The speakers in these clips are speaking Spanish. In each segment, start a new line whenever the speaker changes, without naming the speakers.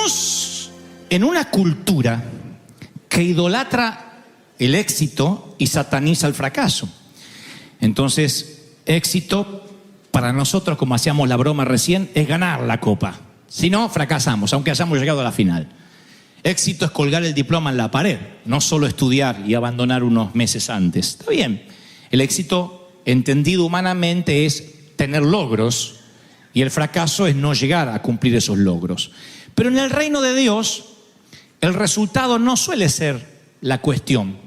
Vivimos en una cultura que idolatra el éxito y sataniza el fracaso. Entonces, éxito para nosotros, como hacíamos la broma recién, es ganar la copa. Si no, fracasamos, aunque hayamos llegado a la final. Éxito es colgar el diploma en la pared, no solo estudiar y abandonar unos meses antes. Está bien, el éxito, entendido humanamente, es tener logros, y el fracaso es no llegar a cumplir esos logros. Pero en el reino de Dios, el resultado no suele ser la cuestión.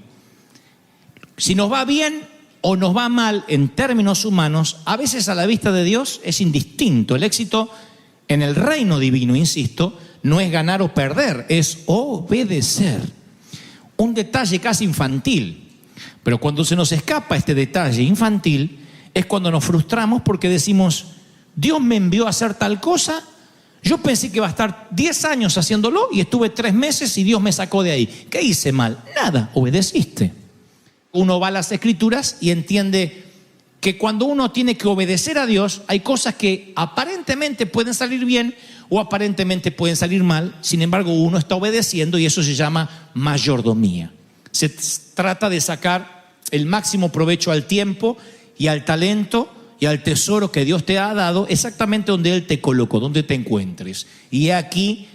Si nos va bien o nos va mal en términos humanos, a veces a la vista de Dios es indistinto. El éxito en el reino divino, insisto, no es ganar o perder, es obedecer. Un detalle casi infantil. Pero cuando se nos escapa este detalle infantil, es cuando nos frustramos porque decimos: Dios me envió a hacer tal cosa, yo pensé que iba a estar 10 años haciéndolo y estuve 3 meses y Dios me sacó de ahí. ¿Qué hice mal? Nada, obedeciste. Uno va a las Escrituras y entiende que cuando uno tiene que obedecer a Dios, hay cosas que aparentemente pueden salir bien o aparentemente pueden salir mal. Sin embargo, uno está obedeciendo y eso se llama mayordomía. Se trata de sacar el máximo provecho al tiempo y al talento y al tesoro que Dios te ha dado exactamente donde Él te colocó, donde te encuentres. Y aquí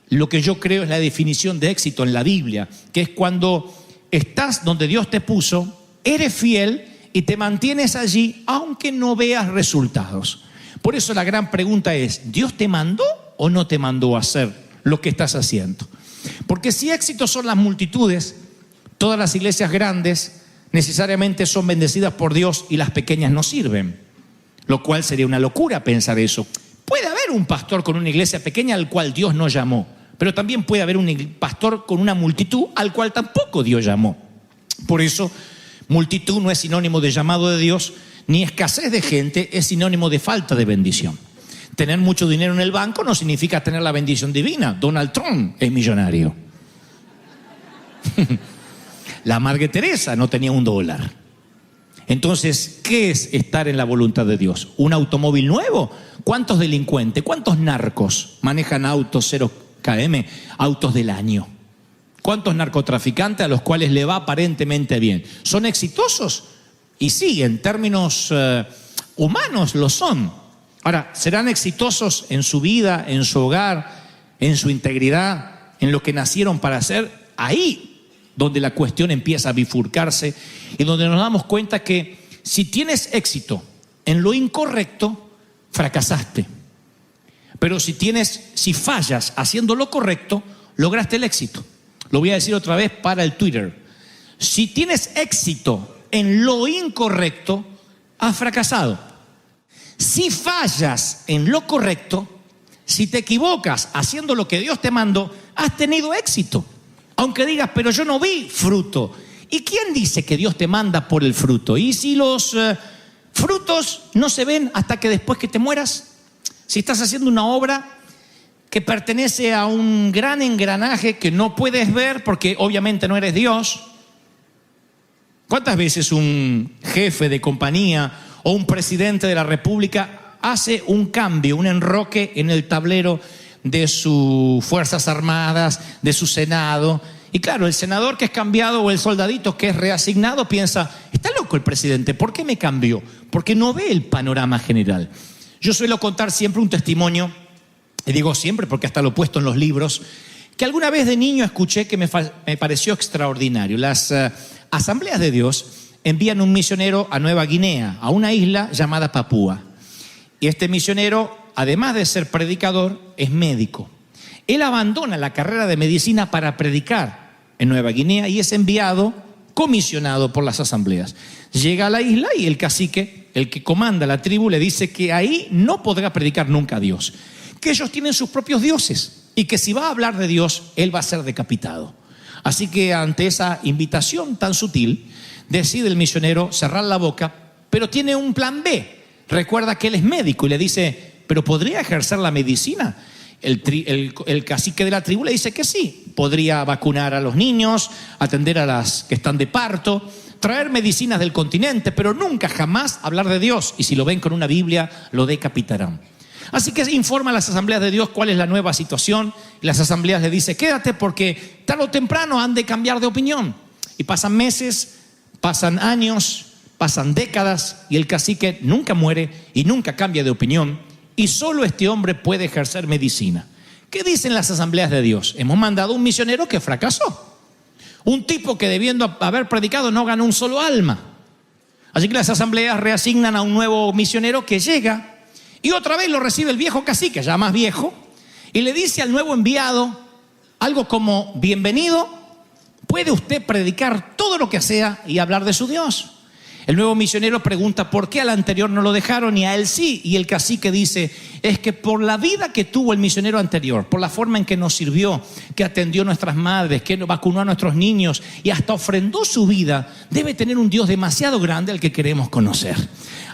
lo que yo creo es la definición de éxito en la Biblia, que es cuando estás donde Dios te puso, eres fiel y te mantienes allí aunque no veas resultados. Por eso la gran pregunta es: ¿Dios te mandó o no te mandó a hacer lo que estás haciendo? Porque si éxito son las multitudes, todas las iglesias grandes necesariamente son bendecidas por Dios y las pequeñas no sirven. Lo cual sería una locura pensar eso. Puede haber un pastor con una iglesia pequeña al cual Dios no llamó, pero también puede haber un pastor con una multitud al cual tampoco Dios llamó. Por eso, multitud no es sinónimo de llamado de Dios, ni escasez de gente es sinónimo de falta de bendición. Tener mucho dinero en el banco no significa tener la bendición divina. Donald Trump es millonario. La Madre Teresa no tenía $1. Entonces, ¿qué es estar en la voluntad de Dios? ¿Un automóvil nuevo? ¿Cuántos delincuentes, cuántos narcos manejan autos 0 km, autos del año? ¿Cuántos narcotraficantes a los cuales le va aparentemente bien? ¿Son exitosos? Y sí, en términos humanos lo son. Ahora, ¿serán exitosos en su vida, en su hogar, en su integridad, en lo que nacieron para hacer? Ahí donde la cuestión empieza a bifurcarse y donde nos damos cuenta que si tienes éxito en lo incorrecto, fracasaste. Pero si fallas haciendo lo correcto, lograste el éxito. Lo voy a decir otra vez para el Twitter. Si tienes éxito en lo incorrecto, has fracasado. Si fallas en lo correcto, si te equivocas haciendo lo que Dios te mandó, has tenido éxito. Aunque digas: pero yo no vi fruto. ¿Y quién dice que Dios te manda por el fruto? ¿Y si los frutos no se ven hasta que después que te mueras? Si estás haciendo una obra que pertenece a un gran engranaje que no puedes ver porque obviamente no eres Dios. ¿Cuántas veces un jefe de compañía o un presidente de la República hace un cambio, un enroque en el tablero de sus Fuerzas Armadas, de su Senado? Y claro, el senador que es cambiado o el soldadito que es reasignado piensa: está loco el presidente, ¿por qué me cambió? Porque no ve el panorama general. Yo suelo contar siempre un testimonio, y digo siempre porque hasta lo he puesto en los libros, que alguna vez de niño escuché que me pareció extraordinario. Las Asambleas de Dios envían un misionero a Nueva Guinea, a una isla llamada Papúa. Y este misionero, además de ser predicador, es médico. Él abandona la carrera de medicina para predicar en Nueva Guinea y es enviado, comisionado por las asambleas. Llega a la isla y el cacique, el que comanda la tribu, le dice que ahí no podrá predicar nunca a Dios, que ellos tienen sus propios dioses y que si va a hablar de Dios, él va a ser decapitado. Así que ante esa invitación tan sutil, decide el misionero cerrar la boca, pero tiene un plan B. Recuerda que él es médico y le dice: ¿pero podría ejercer la medicina? El cacique de la tribu le dice que sí. Podría vacunar a los niños, atender a las que están de parto, traer medicinas del continente, pero nunca jamás hablar de Dios. Y si lo ven con una Biblia, lo decapitarán. Así que informa a las asambleas de Dios cuál es la nueva situación. Y las asambleas le dicen, quédate porque tarde o temprano han de cambiar de opinión. Y pasan meses, pasan años, pasan décadas y el cacique nunca muere y nunca cambia de opinión. Y solo este hombre puede ejercer medicina. ¿Qué dicen las asambleas de Dios? Hemos mandado un misionero que fracasó. Un tipo que debiendo haber predicado no ganó un solo alma. Así que las asambleas reasignan a un nuevo misionero que llega y otra vez lo recibe el viejo cacique, ya más viejo, y le dice al nuevo enviado algo como, bienvenido, puede usted predicar todo lo que sea y hablar de su Dios. El nuevo misionero pregunta por qué al anterior no lo dejaron y a él sí. Y el cacique dice, es que por la vida que tuvo el misionero anterior, por la forma en que nos sirvió, que atendió a nuestras madres, que vacunó a nuestros niños y hasta ofrendó su vida, debe tener un Dios demasiado grande al que queremos conocer.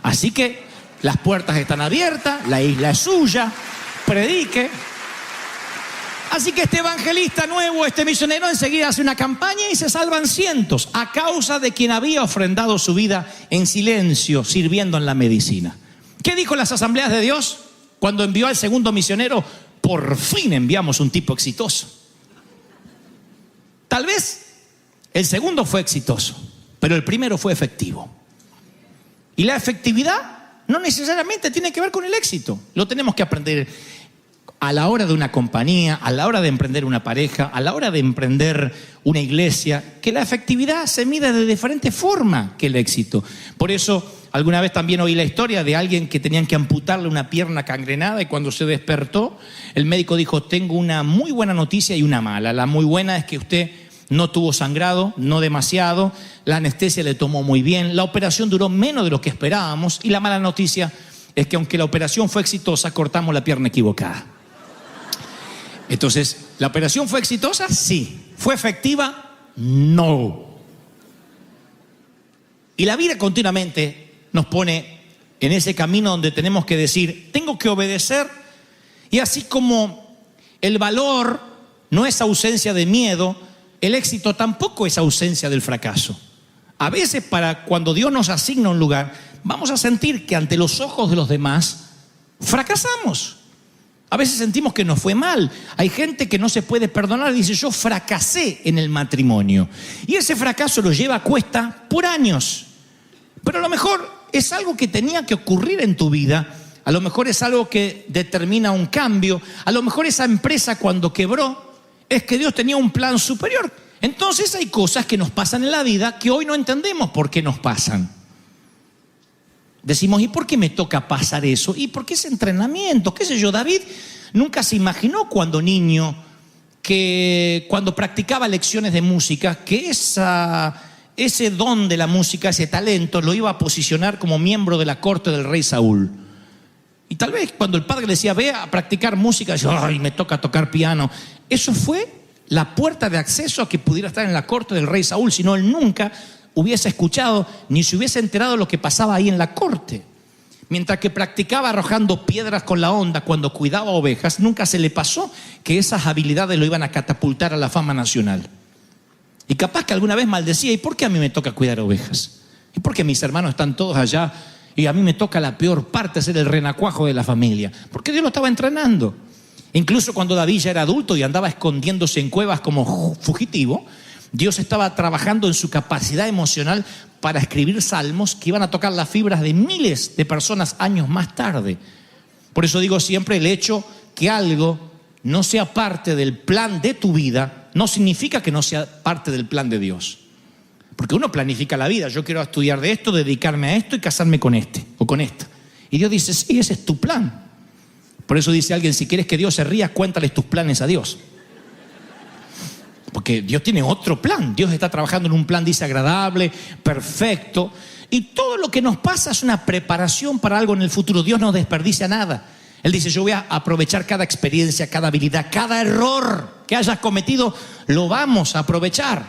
Así que las puertas están abiertas, la isla es suya, predique. Así que este evangelista nuevo, este misionero, enseguida hace una campaña y se salvan cientos a causa de quien había ofrendado su vida en silencio, sirviendo en la medicina. ¿Qué dijo las asambleas de Dios cuando envió al segundo misionero? Por fin enviamos un tipo exitoso. Tal vez el segundo fue exitoso, pero el primero fue efectivo. Y la efectividad no necesariamente tiene que ver con el éxito. Lo tenemos que aprender a la hora de una compañía, a la hora de emprender una pareja, a la hora de emprender una iglesia, que la efectividad se mide de diferente forma que el éxito. Por eso, alguna vez también oí la historia de alguien que tenían que amputarle una pierna gangrenada y cuando se despertó, el médico dijo, tengo una muy buena noticia y una mala. La muy buena es que usted no tuvo sangrado, no demasiado, la anestesia le tomó muy bien, la operación duró menos de lo que esperábamos y la mala noticia es que aunque la operación fue exitosa, cortamos la pierna equivocada. Entonces, ¿la operación fue exitosa? Sí. ¿Fue efectiva? No. Y la vida continuamente nos pone en ese camino donde tenemos que decir, tengo que obedecer. Y así como el valor no es ausencia de miedo, el éxito tampoco es ausencia del fracaso. A veces cuando Dios nos asigna un lugar, vamos a sentir que ante los ojos de los demás fracasamos. A veces sentimos que nos fue mal. Hay gente que no se puede perdonar y dice, yo fracasé en el matrimonio. Y ese fracaso lo lleva a cuesta por años. Pero a lo mejor es algo que tenía que ocurrir en tu vida. A lo mejor es algo que determina un cambio. A lo mejor esa empresa cuando quebró es que Dios tenía un plan superior. Entonces hay cosas que nos pasan en la vida que hoy no entendemos por qué nos pasan. Decimos, ¿y por qué me toca pasar eso? ¿Y por qué ese entrenamiento? ¿Qué sé yo? David nunca se imaginó cuando niño que cuando practicaba lecciones de música que ese don de la música, ese talento lo iba a posicionar como miembro de la corte del rey Saúl. Y tal vez cuando el padre le decía, ve a practicar música, decía, ay, me toca tocar piano. Eso fue la puerta de acceso a que pudiera estar en la corte del rey Saúl, si no él nunca hubiese escuchado ni se hubiese enterado de lo que pasaba ahí en la corte. Mientras que practicaba arrojando piedras con la onda cuando cuidaba ovejas, nunca se le pasó que esas habilidades lo iban a catapultar a la fama nacional. Y capaz que alguna vez maldecía, ¿y por qué a mí me toca cuidar ovejas? ¿Y por qué mis hermanos están todos allá y a mí me toca la peor parte, ser el renacuajo de la familia? Porque Dios lo estaba entrenando. Incluso cuando David ya era adulto y andaba escondiéndose en cuevas como fugitivo, Dios estaba trabajando en su capacidad emocional para escribir salmos que iban a tocar las fibras de miles de personas años más tarde. Por eso digo siempre, el hecho que algo no sea parte del plan de tu vida no significa que no sea parte del plan de Dios. Porque uno planifica la vida. Yo quiero estudiar de esto, dedicarme a esto y casarme con este o con esta. Y Dios dice, sí, ese es tu plan. Por eso dice alguien, si quieres que Dios se ría, cuéntales tus planes a Dios. Porque Dios tiene otro plan. Dios está trabajando en un plan, dice, agradable, perfecto. Y todo lo que nos pasa es una preparación para algo en el futuro. Dios no desperdicia nada. Él dice, yo voy a aprovechar cada experiencia, cada habilidad, cada error que hayas cometido, lo vamos a aprovechar.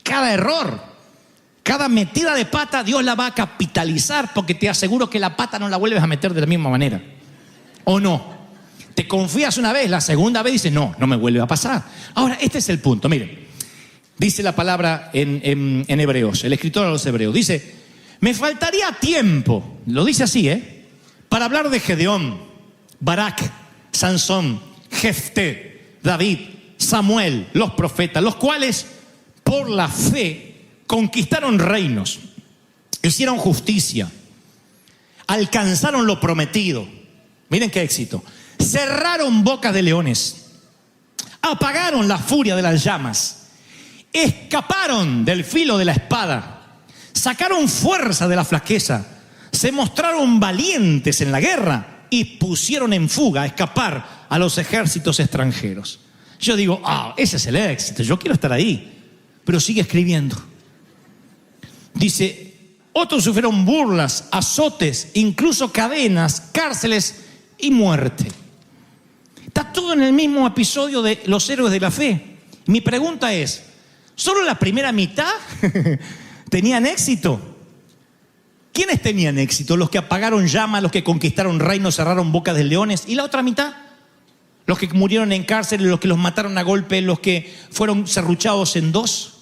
Cada error, cada metida de pata, Dios la va a capitalizar, porque te aseguro que la pata no la vuelves a meter de la misma manera. ¿O no? Te confías una vez, la segunda vez dices, no me vuelve a pasar. Ahora, este es el punto, miren. Dice la palabra en Hebreos, el escritor a los Hebreos, dice, me faltaría tiempo, lo dice así, para hablar de Gedeón, Barak, Sansón, Jefté, David, Samuel, los profetas, los cuales por la fe conquistaron reinos, hicieron justicia, alcanzaron lo prometido. Miren qué éxito. Cerraron bocas de leones, apagaron la furia de las llamas, escaparon del filo de la espada, sacaron fuerza de la flaqueza, se mostraron valientes en la guerra y pusieron en fuga, a escapar a los ejércitos extranjeros. Yo digo, ese es el éxito, yo quiero estar ahí. Pero sigue escribiendo. Dice, otros sufrieron burlas, azotes, incluso cadenas, cárceles y muerte. Está todo en el mismo episodio de los héroes de la fe. Mi pregunta es, ¿solo la primera mitad tenían éxito? ¿Quiénes tenían éxito? Los que apagaron llamas, los que conquistaron reinos, cerraron bocas de leones. ¿Y la otra mitad? Los que murieron en cárcel, los que los mataron a golpe, los que fueron serruchados en dos.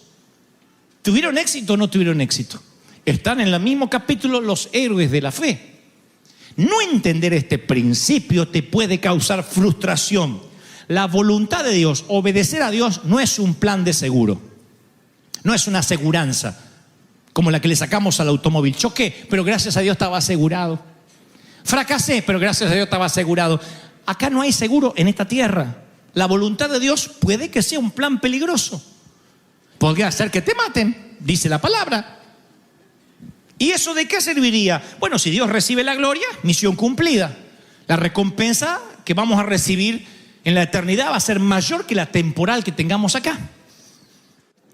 ¿Tuvieron éxito o no tuvieron éxito? Están en el mismo capítulo los héroes de la fe. No entender este principio te puede causar frustración. La voluntad de Dios, obedecer a Dios, no es un plan de seguro. No es una aseguranza como la que le sacamos al automóvil. Choqué, pero gracias a Dios estaba asegurado. Fracasé, pero gracias a Dios estaba asegurado. Acá no hay seguro en esta tierra. La voluntad de Dios puede que sea un plan peligroso. Podría ser que te maten, dice la palabra. ¿Y eso de qué serviría? Bueno, si Dios recibe la gloria, misión cumplida. La recompensa que vamos a recibir en la eternidad va a ser mayor que la temporal que tengamos acá.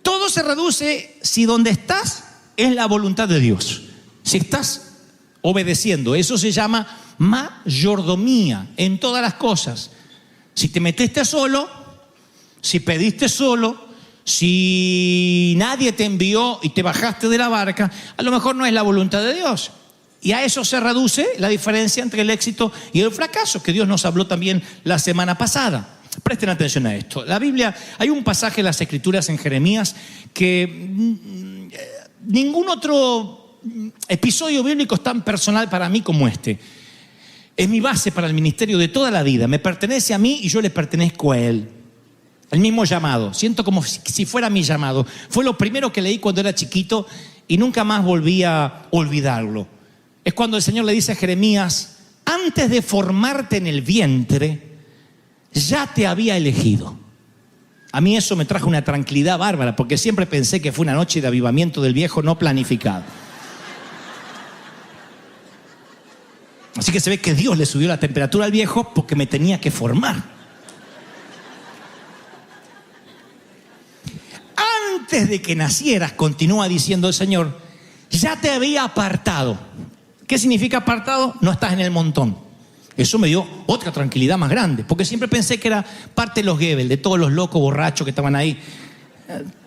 Todo se reduce si donde estás es la voluntad de Dios. Si estás obedeciendo, eso se llama mayordomía en todas las cosas. Si te metiste solo, si pediste solo, si nadie te envió y te bajaste de la barca, a lo mejor no es la voluntad de Dios. Y a eso se reduce la diferencia entre el éxito y el fracaso, que Dios nos habló también la semana pasada. Presten atención a esto. La Biblia, hay un pasaje en las Escrituras en Jeremías que ningún otro episodio bíblico es tan personal para mí como este. Es mi base para el ministerio de toda la vida. Me pertenece a mí y yo le pertenezco a Él. El mismo llamado. Siento como si fuera mi llamado. Fue lo primero que leí cuando era chiquito y nunca más volví a olvidarlo. Es cuando el Señor le dice a Jeremías, antes de formarte en el vientre, ya te había elegido. A mí eso me trajo una tranquilidad bárbara, porque siempre pensé que fue una noche de avivamiento del viejo no planificado. Así que se ve que Dios le subió la temperatura al viejo porque me tenía que formar. Antes de que nacieras, continúa diciendo el Señor, ya te había apartado. ¿Qué significa apartado? No estás en el montón. Eso me dio otra tranquilidad más grande, porque siempre pensé que era parte de los Goebbels, de todos los locos borrachos que estaban ahí.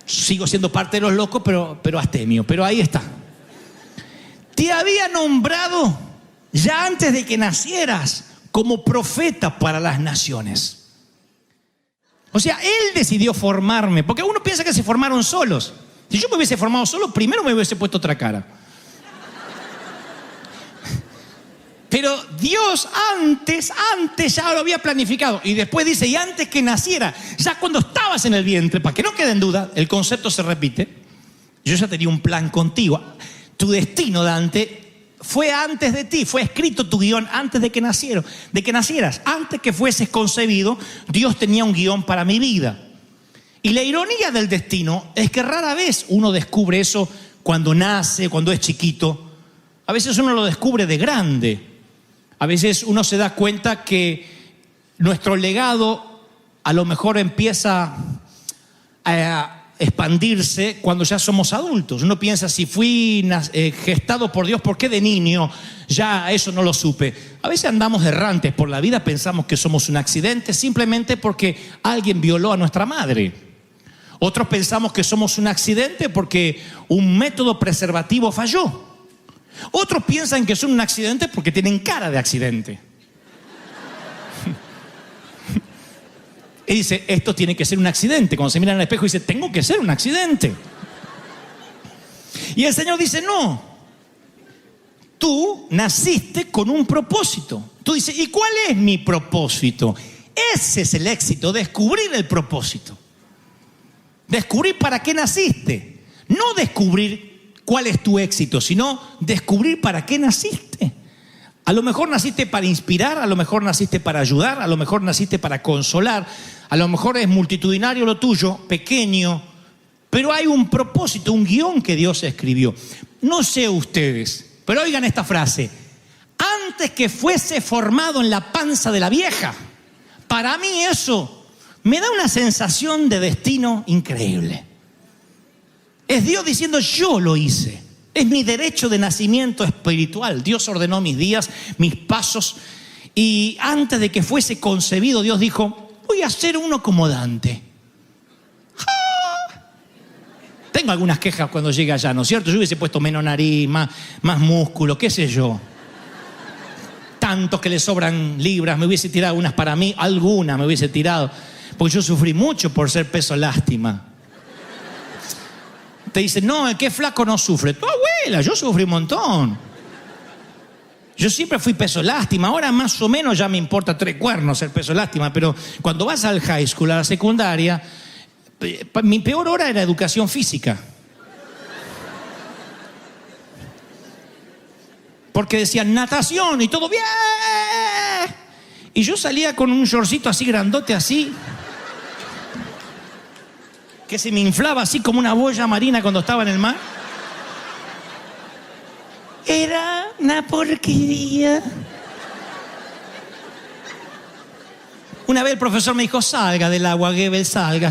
Sigo siendo parte de los locos, pero astemio. Pero ahí está. Te había nombrado ya antes de que nacieras como profeta para las naciones. O sea, Él decidió formarme, porque uno piensa que se formaron solos. Si yo me hubiese formado solo, primero me hubiese puesto otra cara. Pero Dios antes ya lo había planificado. Y después dice, y antes que naciera, ya cuando estabas en el vientre, para que no quede en duda, el concepto se repite. Yo ya tenía un plan contigo. Tu destino, Dante, fue antes de ti, fue escrito tu guión antes de que nacieras. Antes que fueses concebido, Dios tenía un guión para mi vida. Y la ironía del destino es que rara vez uno descubre eso cuando nace, cuando es chiquito. A veces uno lo descubre de grande. A veces uno se da cuenta que nuestro legado a lo mejor empieza a expandirse cuando ya somos adultos. Uno piensa, si fui gestado por Dios, ¿por qué de niño ya eso no lo supe? A veces andamos errantes por la vida, pensamos que somos un accidente simplemente porque alguien violó a nuestra madre. Otros pensamos que somos un accidente porque un método preservativo falló. Otros piensan que son un accidente porque tienen cara de accidente. Y dice, esto tiene que ser un accidente. Cuando se mira en el espejo dice, tengo que ser un accidente. Y el Señor dice, no. Tú naciste con un propósito. Tú dices, ¿y cuál es mi propósito? Ese es el éxito, descubrir el propósito. Descubrir para qué naciste. No descubrir cuál es tu éxito, sino descubrir para qué naciste. A lo mejor naciste para inspirar, a lo mejor naciste para ayudar, a lo mejor naciste para consolar, a lo mejor es multitudinario lo tuyo, pequeño, pero hay un propósito, un guión que Dios escribió. No sé ustedes, pero oigan esta frase: antes que fuese formado en la panza de la vieja. Para mí eso me da una sensación de destino increíble. Es Dios diciendo, yo lo hice. Es mi derecho de nacimiento espiritual. Dios ordenó mis días, mis pasos. Y antes de que fuese concebido, Dios dijo, voy a ser uno como Dante. ¡Ah! Tengo algunas quejas cuando llegue allá, ¿no es cierto? Yo hubiese puesto menos nariz, más músculo, qué sé yo. Tantos que le sobran libras, me hubiese tirado unas para mí, algunas me hubiese tirado. Porque yo sufrí mucho por ser peso lástima. Te dicen, no, el que es flaco no sufre. Tu abuela, yo sufrí un montón. Yo siempre fui peso lástima. Ahora más o menos ya me importa 3 cuernos ser peso lástima. Pero cuando vas al high school, a la secundaria, mi peor hora era educación física. Porque decían natación y todo bien. Y yo salía con un shortcito así grandote así, que se me inflaba así como una boya marina cuando estaba en el mar. Era una porquería. Una vez el profesor me dijo, salga del agua, Goebbels, salga.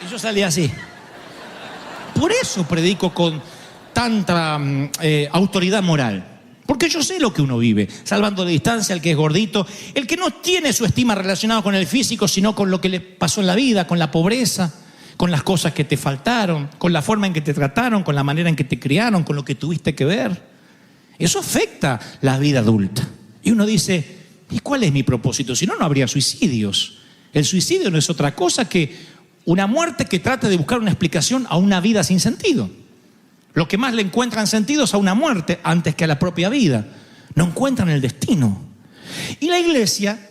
Y yo salí así. Por eso predico con tanta autoridad moral. Porque yo sé lo que uno vive, salvando la distancia, el que es gordito, el que no tiene su estima relacionada con el físico, sino con lo que le pasó en la vida, con la pobreza, con las cosas que te faltaron, con la forma en que te trataron, con la manera en que te criaron, con lo que tuviste que ver. Eso afecta la vida adulta. Y uno dice, ¿y cuál es mi propósito? Si no, no habría suicidios. El suicidio no es otra cosa que una muerte que trata de buscar una explicación a una vida sin sentido. Lo que más le encuentran sentido es a una muerte antes que a la propia vida. No encuentran el destino. Y la iglesia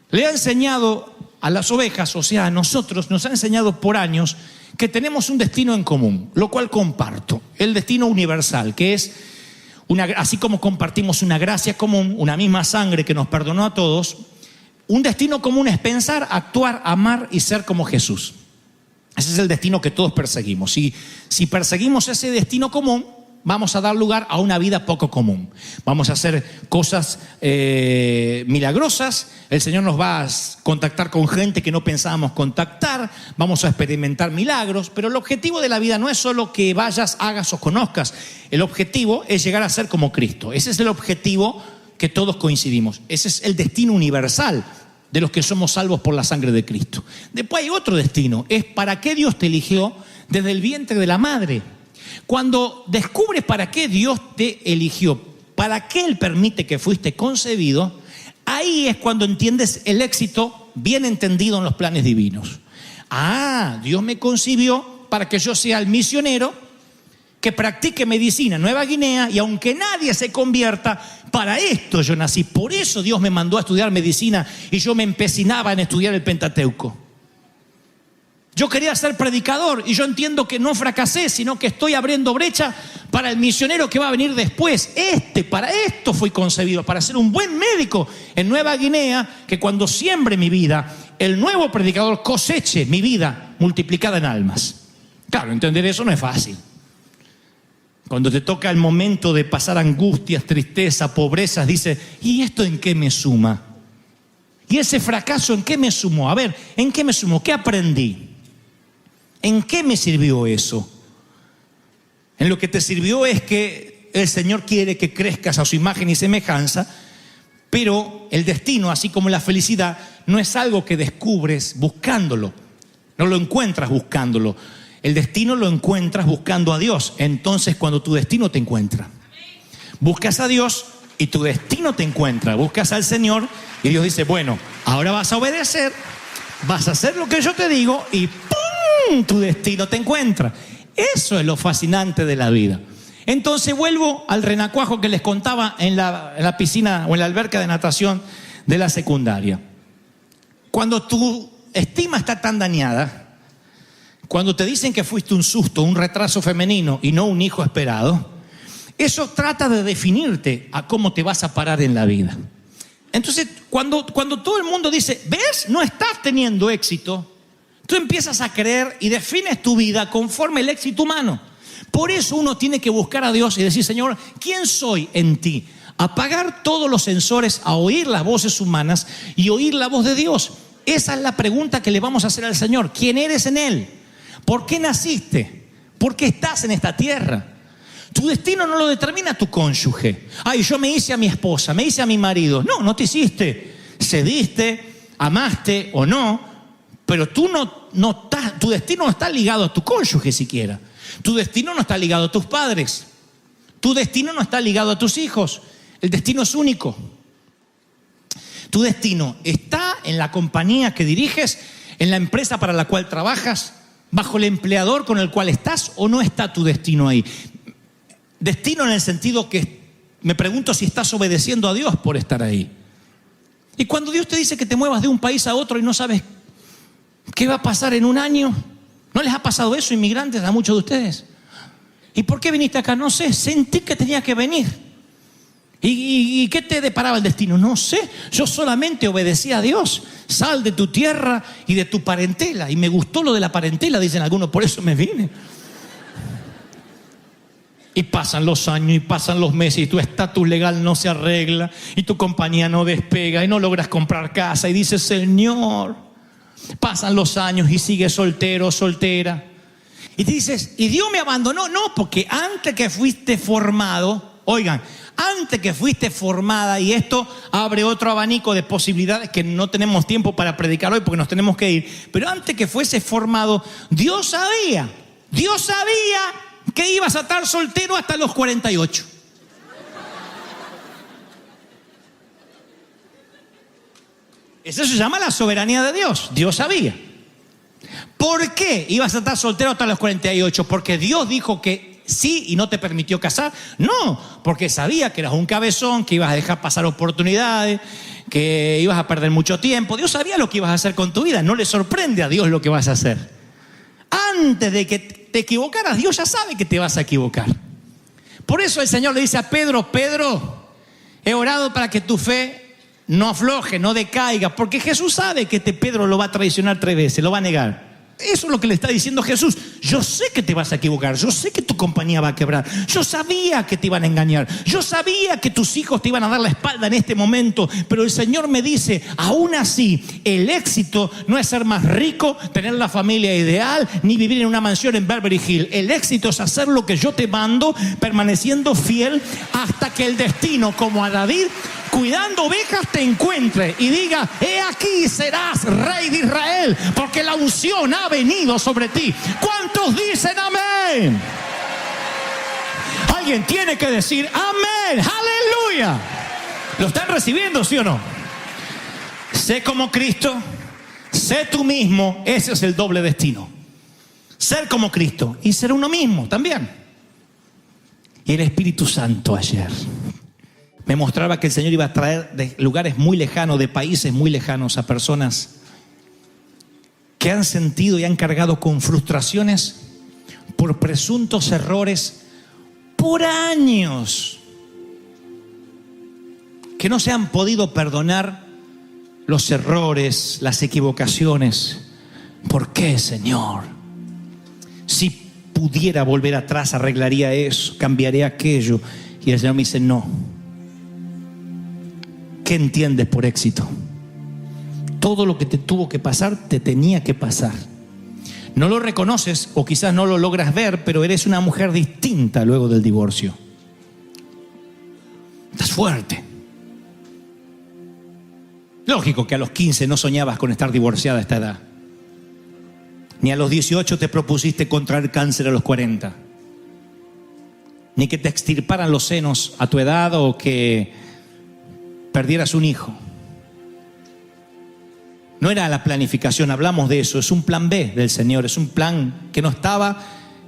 le ha enseñado a las ovejas, o sea, a nosotros, nos ha enseñado por años que tenemos un destino en común, lo cual comparto. El destino universal, que es, así como compartimos una gracia común, una misma sangre que nos perdonó a todos, un destino común es pensar, actuar, amar y ser como Jesús. Ese es el destino que todos perseguimos. Si perseguimos ese destino común, vamos a dar lugar a una vida poco común. Vamos a hacer cosas milagrosas. El Señor nos va a contactar con gente que no pensábamos contactar. Vamos a experimentar milagros. Pero el objetivo de la vida no es solo que vayas, hagas o conozcas. El objetivo es llegar a ser como Cristo. Ese es el objetivo que todos coincidimos. Ese es el destino universal de los que somos salvos por la sangre de Cristo. Después hay otro destino, es para qué Dios te eligió desde el vientre de la madre. Cuando descubres para qué Dios te eligió, para qué Él permite que fuiste concebido, ahí es cuando entiendes el éxito bien entendido en los planes divinos. Dios me concibió para que yo sea el misionero que practique medicina en Nueva Guinea, y aunque nadie se convierta, para esto yo nací. Por eso Dios me mandó a estudiar medicina y yo me empecinaba en estudiar el Pentateuco. Yo quería ser predicador y yo entiendo que no fracasé, sino que estoy abriendo brecha para el misionero que va a venir después. Para esto fui concebido, para ser un buen médico en Nueva Guinea, que cuando siembre mi vida, el nuevo predicador coseche mi vida multiplicada en almas. Claro, entender eso no es fácil. Cuando te toca el momento de pasar angustias, tristeza, pobrezas, dices, ¿y esto en qué me suma? ¿Y ese fracaso en qué me sumó? A ver, ¿en qué me sumó? ¿Qué aprendí? ¿En qué me sirvió eso? En lo que te sirvió es que el Señor quiere que crezcas a su imagen y semejanza, pero el destino, así como la felicidad, no es algo que descubres buscándolo. No lo encuentras buscándolo. El destino lo encuentras buscando a Dios. Entonces, cuando tu destino te encuentra, buscas a Dios y tu destino te encuentra. Buscas al Señor y Dios dice, bueno, ahora vas a obedecer, vas a hacer lo que yo te digo y ¡pum! Tu destino te encuentra. Eso es lo fascinante de la vida. Entonces vuelvo al renacuajo que les contaba en la piscina o en la alberca de natación de la secundaria. Cuando tu estima está tan dañada, cuando te dicen que fuiste un susto, un retraso femenino y no un hijo esperado, eso trata de definirte a cómo te vas a parar en la vida. Entonces, cuando todo el mundo dice, ¿ves? No estás teniendo éxito, tú empiezas a creer y defines tu vida conforme el éxito humano. Por eso uno tiene que buscar a Dios y decir, Señor, ¿quién soy en ti? Apagar todos los sensores a oír las voces humanas y oír la voz de Dios. Esa es la pregunta que le vamos a hacer al Señor. ¿Quién eres en Él? ¿Por qué naciste? ¿Por qué estás en esta tierra? Tu destino no lo determina tu cónyuge. Ay, yo me hice a mi esposa, me hice a mi marido. No, no te hiciste. Cediste, amaste o no, pero tú no estás, tu destino no está ligado a tu cónyuge siquiera. Tu destino no está ligado a tus padres. Tu destino no está ligado a tus hijos. El destino es único. Tu destino está en la compañía que diriges, en la empresa para la cual trabajas, bajo el empleador con el cual estás, o no está tu destino ahí. Destino en el sentido que me pregunto si estás obedeciendo a Dios por estar ahí. Y cuando Dios te dice que te muevas de un país a otro y no sabes qué va a pasar en un año, ¿no les ha pasado eso, inmigrantes, a muchos de ustedes? ¿Y por qué viniste acá? No sé, sentí que tenía que venir. ¿Y qué te deparaba el destino? No sé, yo solamente obedecí a Dios. Sal de tu tierra y de tu parentela. Y me gustó lo de la parentela, dicen algunos, por eso me vine. Y pasan los años y pasan los meses y tu estatus legal no se arregla y tu compañía no despega y no logras comprar casa y dices, Señor, pasan los años y sigues soltero, soltera. Y te dices, ¿y Dios me abandonó? No, porque antes que fuiste formado, oigan, antes que fuiste formada, y esto abre otro abanico de posibilidades que no tenemos tiempo para predicar hoy porque nos tenemos que ir, pero antes que fuese formado, Dios sabía que ibas a estar soltero hasta los 48. Eso se llama la soberanía de Dios. Dios sabía. ¿Por qué ibas a estar soltero hasta los 48? ¿Porque Dios dijo que sí y no te permitió casar? No, porque sabía que eras un cabezón, que ibas a dejar pasar oportunidades, que ibas a perder mucho tiempo. Dios sabía lo que ibas a hacer con tu vida. No le sorprende a Dios lo que vas a hacer. Antes de que te equivocaras, Dios ya sabe que te vas a equivocar. Por eso el Señor le dice a Pedro, Pedro, he orado para que tu fe no afloje, no decaiga, porque Jesús sabe que Pedro lo va a traicionar 3 veces, lo va a negar. Eso es lo que le está diciendo Jesús. Yo sé que te vas a equivocar, yo sé que tu compañía va a quebrar, yo sabía que te iban a engañar, yo sabía que tus hijos te iban a dar la espalda en este momento, pero el Señor me dice, aún así, el éxito no es ser más rico, tener la familia ideal, ni vivir en una mansión en Beverly Hills. El éxito es hacer lo que yo te mando, permaneciendo fiel hasta que el destino, como a David, cuidando ovejas, te encuentre y diga, he aquí serás rey de Israel, porque la unción ha venido sobre ti. ¿Cuántos dicen amén? Alguien tiene que decir amén, aleluya. ¿Lo están recibiendo, sí o no? Sé como Cristo, sé tú mismo. Ese es el doble destino. Ser como Cristo y ser uno mismo también. Y el Espíritu Santo ayer me mostraba que el Señor iba a traer de lugares muy lejanos, de países muy lejanos, a personas que han sentido y han cargado con frustraciones por presuntos errores por años, que no se han podido perdonar los errores, las equivocaciones. ¿Por qué, Señor? Si pudiera volver atrás, arreglaría eso, cambiaría aquello. Y el Señor me dice, no. ¿Qué entiendes por éxito? Todo lo que te tuvo que pasar, te tenía que pasar. No lo reconoces o quizás no lo logras ver, pero eres una mujer distinta luego del divorcio. Estás fuerte. Lógico que a los 15 no soñabas con estar divorciada a esta edad. Ni a los 18 te propusiste contraer cáncer a los 40. Ni que te extirparan los senos a tu edad o que perdieras un hijo. No era la planificación, hablamos de eso, es un plan B del Señor, es un plan que no estaba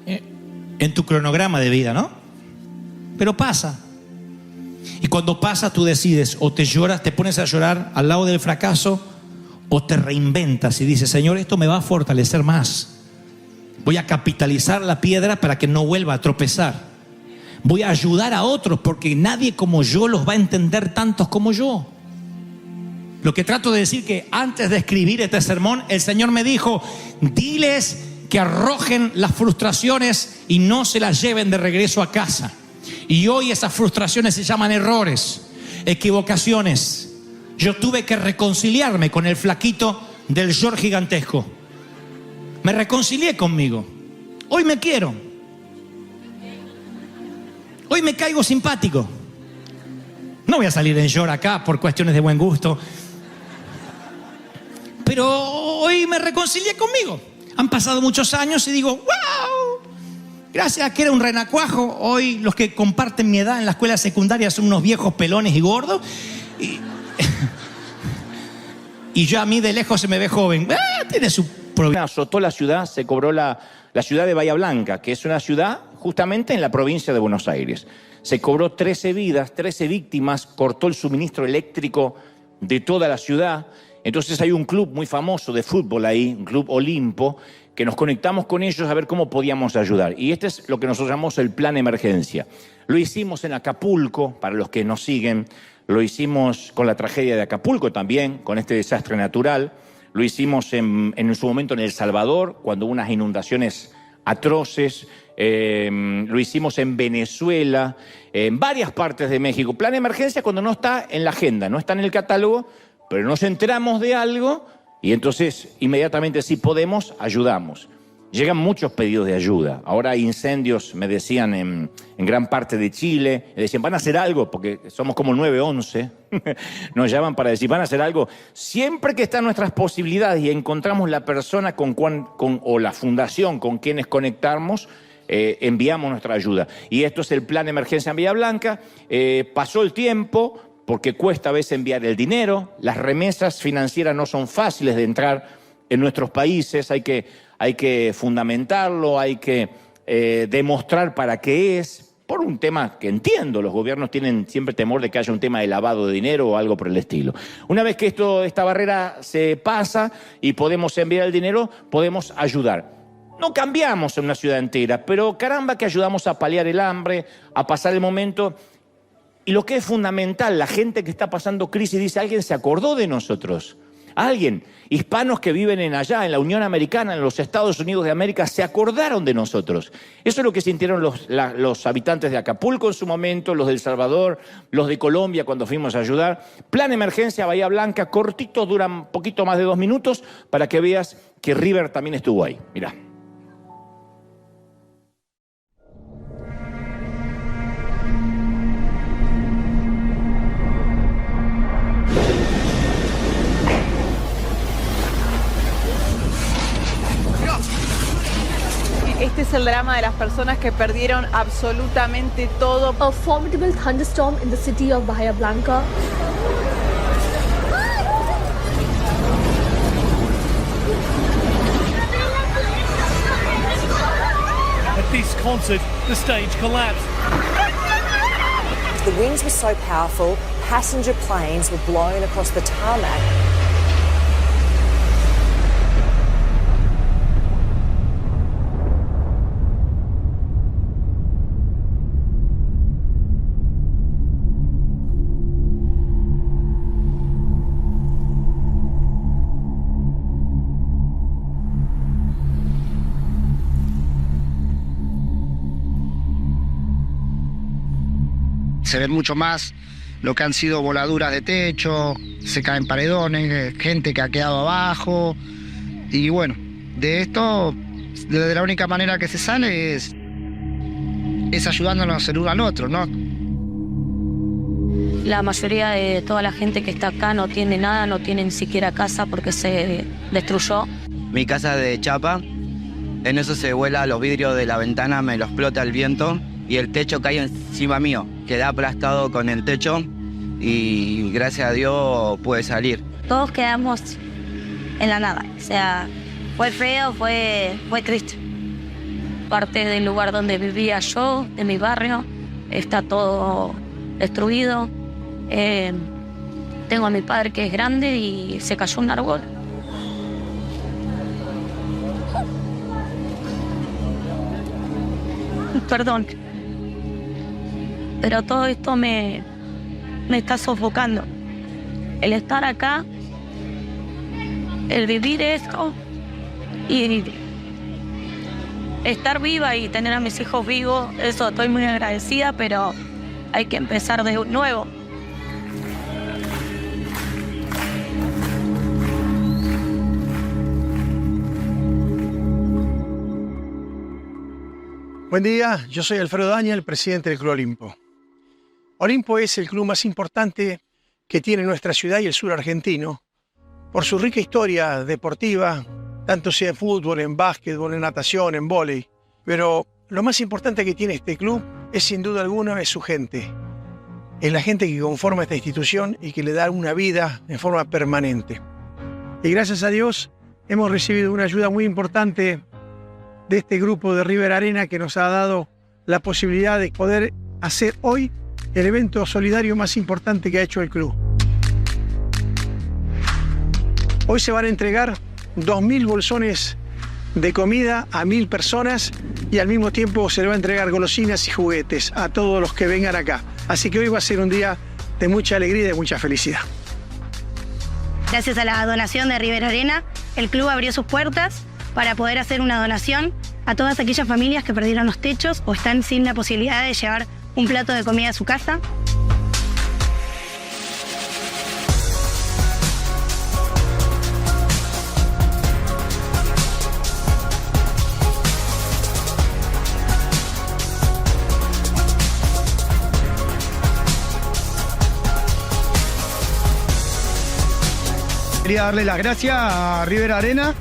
en tu cronograma de vida, ¿no? pero pasa. Y cuando pasa tú decides, o te lloras, te pones a llorar al lado del fracaso, o te reinventas y dices, Señor, esto me va a fortalecer más. Voy a capitalizar la piedra para que no vuelva a tropezar. Voy a ayudar a otros porque nadie como yo los va a entender tantos como yo. Lo que trato de decir que antes de escribir este sermón, el Señor me dijo, diles que arrojen las frustraciones y no se las lleven de regreso a casa. Y hoy esas frustraciones se llaman errores, equivocaciones. Yo tuve que reconciliarme con el flaquito del York gigantesco. Me reconcilié conmigo. Hoy me quiero. Hoy me caigo simpático. No voy a salir en York acá por cuestiones de buen gusto. Pero hoy me reconcilié conmigo. Han pasado muchos años y digo, ¡wow! Gracias a que era un renacuajo, hoy los que comparten mi edad en la escuela secundaria son unos viejos pelones y gordos. Y yo a mí de lejos se me ve joven. Tiene su problema.
Azotó la ciudad, se cobró la ciudad de Bahía Blanca, que es una ciudad justamente en la provincia de Buenos Aires. Se cobró 13 vidas, 13 víctimas, cortó el suministro eléctrico de toda la ciudad. Entonces hay un club muy famoso de fútbol ahí, un club Olimpo, que nos conectamos con ellos a ver cómo podíamos ayudar. Y este es lo que nosotros llamamos el plan emergencia. Lo hicimos en Acapulco, para los que nos siguen. Lo hicimos con la tragedia de Acapulco también, con este desastre natural. Lo hicimos en su momento en El Salvador, cuando hubo unas inundaciones atroces. Lo hicimos en Venezuela, en varias partes de México. Plan emergencia cuando no está en la agenda, no está en el catálogo, pero nos enteramos de algo y entonces inmediatamente si podemos, ayudamos. Llegan muchos pedidos de ayuda. Ahora hay incendios, me decían, en gran parte de Chile. Me decían, ¿van a hacer algo? Porque somos como 911. Nos llaman para decir, ¿van a hacer algo? Siempre que están nuestras posibilidades y encontramos la persona o la fundación con quienes conectarnos, enviamos nuestra ayuda. Y esto es el plan de emergencia en Bahía Blanca. Pasó el tiempo, porque cuesta a veces enviar el dinero. Las remesas financieras no son fáciles de entrar en nuestros países. Hay que fundamentarlo, hay que demostrar para qué es, por un tema que entiendo, los gobiernos tienen siempre temor de que haya un tema de lavado de dinero o algo por el estilo. Una vez que esta barrera se pasa y podemos enviar el dinero, podemos ayudar. No cambiamos en una ciudad entera, pero caramba que ayudamos a paliar el hambre, a pasar el momento. Y lo que es fundamental, la gente que está pasando crisis dice, alguien se acordó de nosotros. Alguien, hispanos que viven allá, en la Unión Americana, en los Estados Unidos de América, se acordaron de nosotros. Eso es lo que sintieron los habitantes de Acapulco en su momento, los de El Salvador, los de Colombia cuando fuimos a ayudar. Plan emergencia Bahía Blanca, cortito, dura un poquito más de 2 minutos, para que veas que River también estuvo ahí. Mirá.
Este es el drama de las personas que perdieron absolutamente todo.
A formidable thunderstorm in the city of Bahía Blanca.
At this concert, the stage collapsed.
The winds were so powerful, passenger planes were blown across the tarmac.
Se ven mucho más lo que han sido voladuras de techo, se caen paredones, gente que ha quedado abajo. Y bueno, de esto, de la única manera que se sale es ayudándonos el uno al otro, ¿no?
La mayoría de toda la gente que está acá no tiene nada, no tiene ni siquiera casa porque se destruyó.
Mi casa es de chapa, en eso se vuela los vidrios de la ventana, me lo explota el viento y el techo cae encima mío. Quedé aplastado con el techo y gracias a Dios pude salir.
Todos quedamos en la nada, o sea, fue feo, fue triste. Parte del lugar donde vivía yo, de mi barrio, está todo destruido. Tengo a mi padre que es grande y se cayó un árbol. Perdón. Pero todo esto me está sofocando. El estar acá, el vivir esto y estar viva y tener a mis hijos vivos, eso estoy muy agradecida, pero hay que empezar de nuevo.
Buen día, yo soy Alfredo Daniel, presidente del Club Olimpo. Olimpo es el club más importante que tiene nuestra ciudad y el sur argentino, por su rica historia deportiva, tanto sea en fútbol, en básquetbol, en natación, en vóley. Pero lo más importante que tiene este club es sin duda alguna es su gente. Es la gente que conforma esta institución y que le da una vida en forma permanente. Y gracias a Dios hemos recibido una ayuda muy importante de este grupo de River Arena que nos ha dado la posibilidad de poder hacer hoy el evento solidario más importante que ha hecho el club. Hoy se van a entregar 2.000 bolsones de comida a 1.000 personas y al mismo tiempo se le va a entregar golosinas y juguetes a todos los que vengan acá. Así que hoy va a ser un día de mucha alegría y de mucha felicidad.
Gracias a la donación de River Arena, el club abrió sus puertas para poder hacer una donación a todas aquellas familias que perdieron los techos o están sin la posibilidad de llevar un plato de comida a su casa.
Quería darle las gracias a River Arena,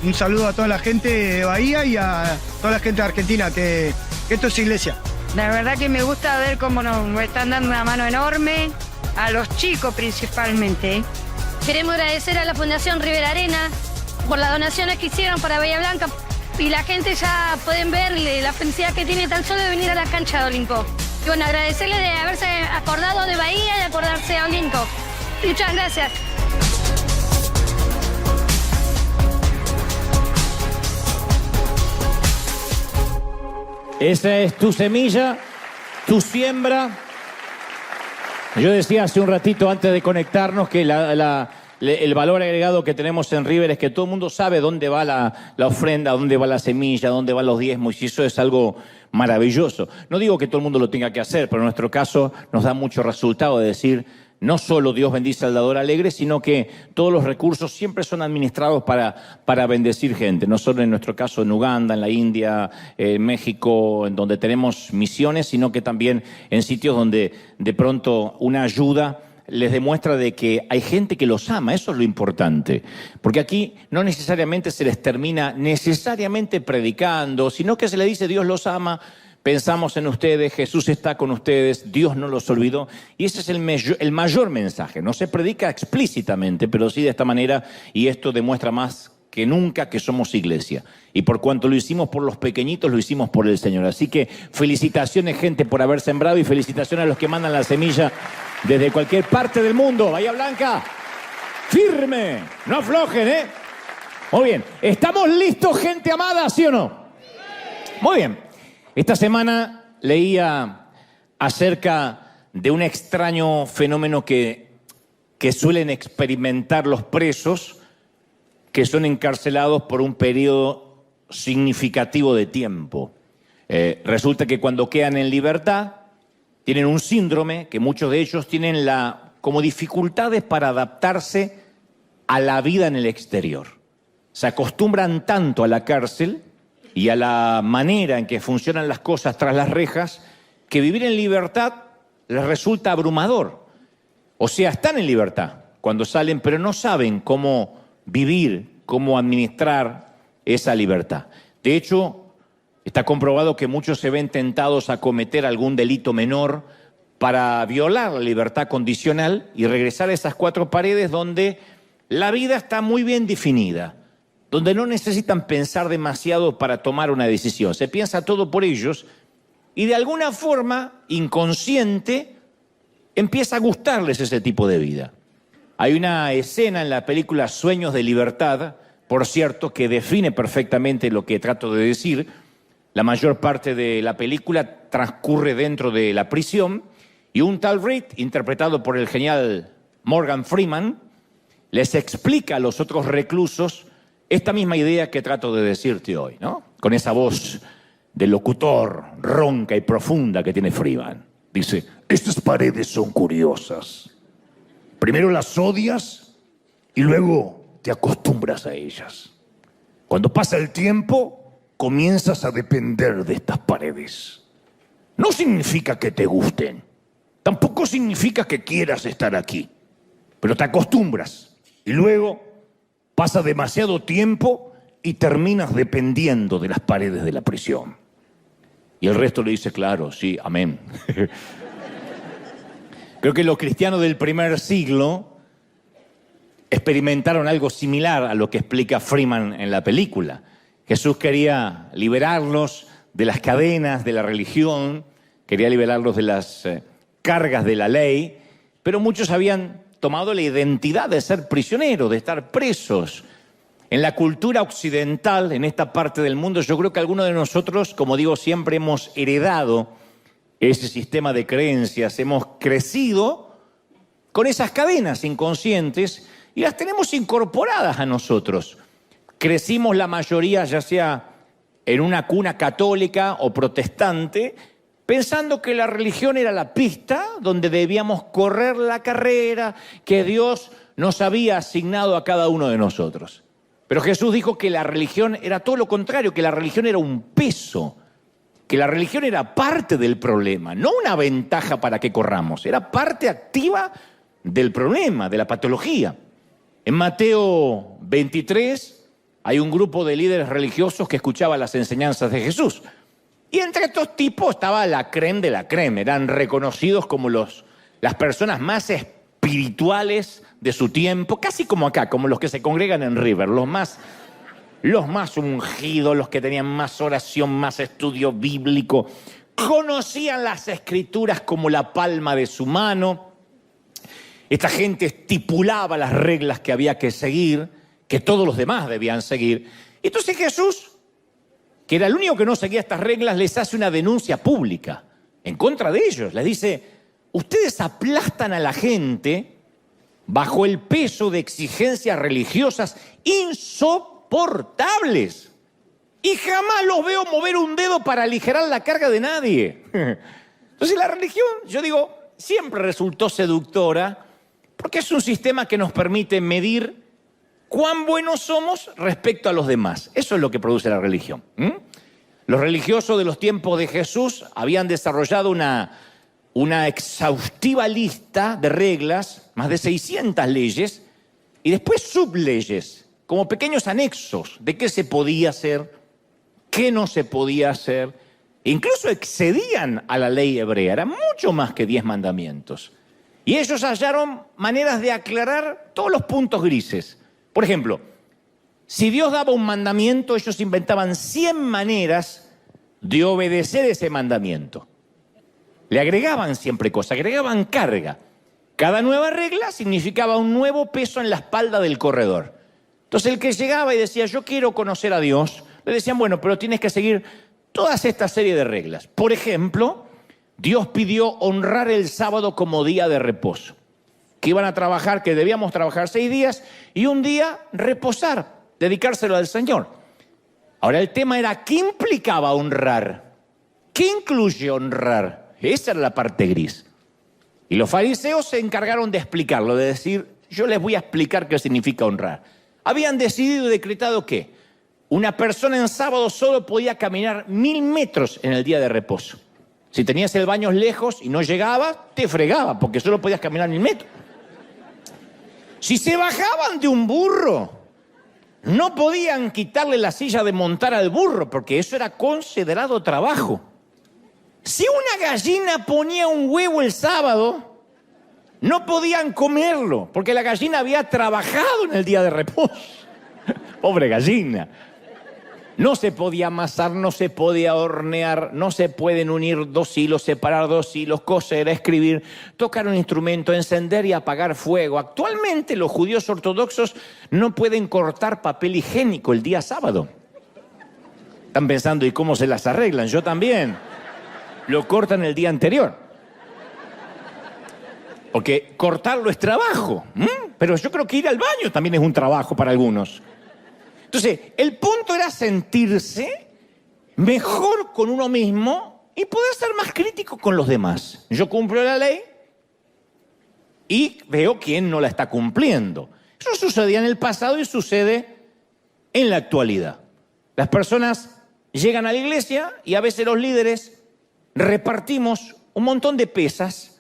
un saludo a toda la gente de Bahía y a toda la gente de Argentina, que esto es iglesia.
La verdad que me gusta ver cómo nos están dando una mano enorme, a los chicos principalmente.
Queremos agradecer a la Fundación River Arena por las donaciones que hicieron para Bahía Blanca y la gente ya pueden ver la felicidad que tiene tan solo de venir a la cancha de Olimpo. Y bueno, agradecerle de haberse acordado de Bahía y acordarse de Olimpo. Muchas gracias.
Esa es tu semilla, tu siembra. Yo decía hace un ratito antes de conectarnos que el valor agregado que tenemos en River es que todo el mundo sabe dónde va la ofrenda, dónde va la semilla, dónde van los diezmos, y eso es algo maravilloso. No digo que todo el mundo lo tenga que hacer, pero en nuestro caso nos da mucho resultado de decir, no solo Dios bendice al dador alegre, sino que todos los recursos siempre son administrados para bendecir gente. No solo en nuestro caso en Uganda, en la India, en México, en donde tenemos misiones, sino que también en sitios donde de pronto una ayuda les demuestra de que hay gente que los ama. Eso es lo importante. Porque aquí no necesariamente se les termina necesariamente predicando, sino que se les dice Dios los ama. Pensamos en ustedes, Jesús está con ustedes, Dios no los olvidó. Y ese es el mayor mensaje. No se predica explícitamente, pero sí de esta manera, y esto demuestra más que nunca que somos iglesia. Y por cuanto lo hicimos por los pequeñitos, lo hicimos por el Señor. Así que felicitaciones, gente, por haber sembrado, y felicitaciones a los que mandan la semilla desde cualquier parte del mundo. Bahía Blanca, firme, no aflojen, ¿eh? Muy bien, ¿estamos listos, gente amada, sí o no? Muy bien. Esta semana leía acerca de un extraño fenómeno que suelen experimentar los presos que son encarcelados por un periodo significativo de tiempo. Resulta que cuando quedan en libertad tienen un síndrome que muchos de ellos tienen como dificultades para adaptarse a la vida en el exterior. Se acostumbran tanto a la cárcel y a la manera en que funcionan las cosas tras las rejas, que vivir en libertad les resulta abrumador. O sea, están en libertad cuando salen, pero no saben cómo vivir, cómo administrar esa libertad. De hecho, está comprobado que muchos se ven tentados a cometer algún delito menor para violar la libertad condicional y regresar a esas cuatro paredes donde la vida está muy bien definida, donde no necesitan pensar demasiado para tomar una decisión. Se piensa todo por ellos y de alguna forma inconsciente empieza a gustarles ese tipo de vida. Hay una escena en la película Sueños de Libertad, por cierto, que define perfectamente lo que trato de decir. La mayor parte de la película transcurre dentro de la prisión y un tal Reed, interpretado por el genial Morgan Freeman, les explica a los otros reclusos esta misma idea que trato de decirte hoy, ¿no? Con esa voz de locutor ronca y profunda que tiene Freeman. Dice, estas paredes son curiosas. Primero las odias y luego te acostumbras a ellas. Cuando pasa el tiempo, comienzas a depender de estas paredes. No significa que te gusten. Tampoco significa que quieras estar aquí. Pero te acostumbras. Y luego pasa demasiado tiempo y terminas dependiendo de las paredes de la prisión. Y el resto le dice, claro, sí, amén. Creo que los cristianos del primer siglo experimentaron algo similar a lo que explica Freeman en la película. Jesús quería liberarlos de las cadenas de la religión, quería liberarlos de las cargas de la ley, pero muchos habían tomado la identidad de ser prisioneros, de estar presos. En la cultura occidental, en esta parte del mundo, yo creo que algunos de nosotros, como digo, siempre hemos heredado ese sistema de creencias, hemos crecido con esas cadenas inconscientes y las tenemos incorporadas a nosotros. Crecimos la mayoría, ya sea en una cuna católica o protestante, pensando que la religión era la pista donde debíamos correr la carrera que Dios nos había asignado a cada uno de nosotros. Pero Jesús dijo que la religión era todo lo contrario, que la religión era un peso, que la religión era parte del problema, no una ventaja para que corramos, era parte activa del problema, de la patología. En Mateo 23 hay un grupo de líderes religiosos que escuchaba las enseñanzas de Jesús. Y entre estos tipos estaba la crème de la crème, eran reconocidos como las personas más espirituales de su tiempo, casi como acá, como los que se congregan en River, los más ungidos, los que tenían más oración, más estudio bíblico, conocían las escrituras como la palma de su mano. Esta gente estipulaba las reglas que había que seguir, que todos los demás debían seguir. Entonces Jesús, que era el único que no seguía estas reglas, les hace una denuncia pública en contra de ellos. Les dice, ustedes aplastan a la gente bajo el peso de exigencias religiosas insoportables. Y jamás los veo mover un dedo para aligerar la carga de nadie. Entonces la religión, yo digo, siempre resultó seductora porque es un sistema que nos permite medir cuán buenos somos respecto a los demás. Eso es lo que produce la religión. Los religiosos de los tiempos de Jesús habían desarrollado una exhaustiva lista de reglas, más de 600 leyes, y después subleyes, como pequeños anexos de qué se podía hacer, qué no se podía hacer. Incluso excedían a la ley hebrea, eran mucho más que 10 mandamientos. Y ellos hallaron maneras de aclarar todos los puntos grises. Por ejemplo, si Dios daba un mandamiento, ellos inventaban 100 maneras de obedecer ese mandamiento. Le agregaban siempre cosas, agregaban carga. Cada nueva regla significaba un nuevo peso en la espalda del corredor. Entonces el que llegaba y decía, yo quiero conocer a Dios, le decían, bueno, pero tienes que seguir todas esta serie de reglas. Por ejemplo, Dios pidió honrar el sábado como día de reposo. Que iban a trabajar, que debíamos trabajar 6 días y un día reposar, dedicárselo al Señor. Ahora el tema era, ¿qué implicaba honrar? ¿Qué incluye honrar? Esa era la parte gris. Y los fariseos se encargaron de explicarlo, de decir, yo les voy a explicar qué significa honrar. Habían decidido y decretado que una persona en sábado solo podía caminar 1000 metros en el día de reposo. Si tenías el baño lejos y no llegabas, te fregaba, porque solo podías caminar 1000 metros. Si se bajaban de un burro, no podían quitarle la silla de montar al burro, porque eso era considerado trabajo. Si una gallina ponía un huevo el sábado, no podían comerlo, porque la gallina había trabajado en el día de reposo. Pobre gallina. No se podía amasar, no se podía hornear, no se pueden unir dos hilos, separar dos hilos, coser, escribir, tocar un instrumento, encender y apagar fuego. Actualmente los judíos ortodoxos no pueden cortar papel higiénico el día sábado. Están pensando, ¿y cómo se las arreglan? Yo también. Lo cortan el día anterior. Porque cortarlo es trabajo. Pero yo creo que ir al baño también es un trabajo para algunos. Entonces, el punto era sentirse mejor con uno mismo y poder ser más crítico con los demás. Yo cumplo la ley y veo quién no la está cumpliendo. Eso sucedía en el pasado y sucede en la actualidad. Las personas llegan a la iglesia y a veces los líderes repartimos un montón de pesas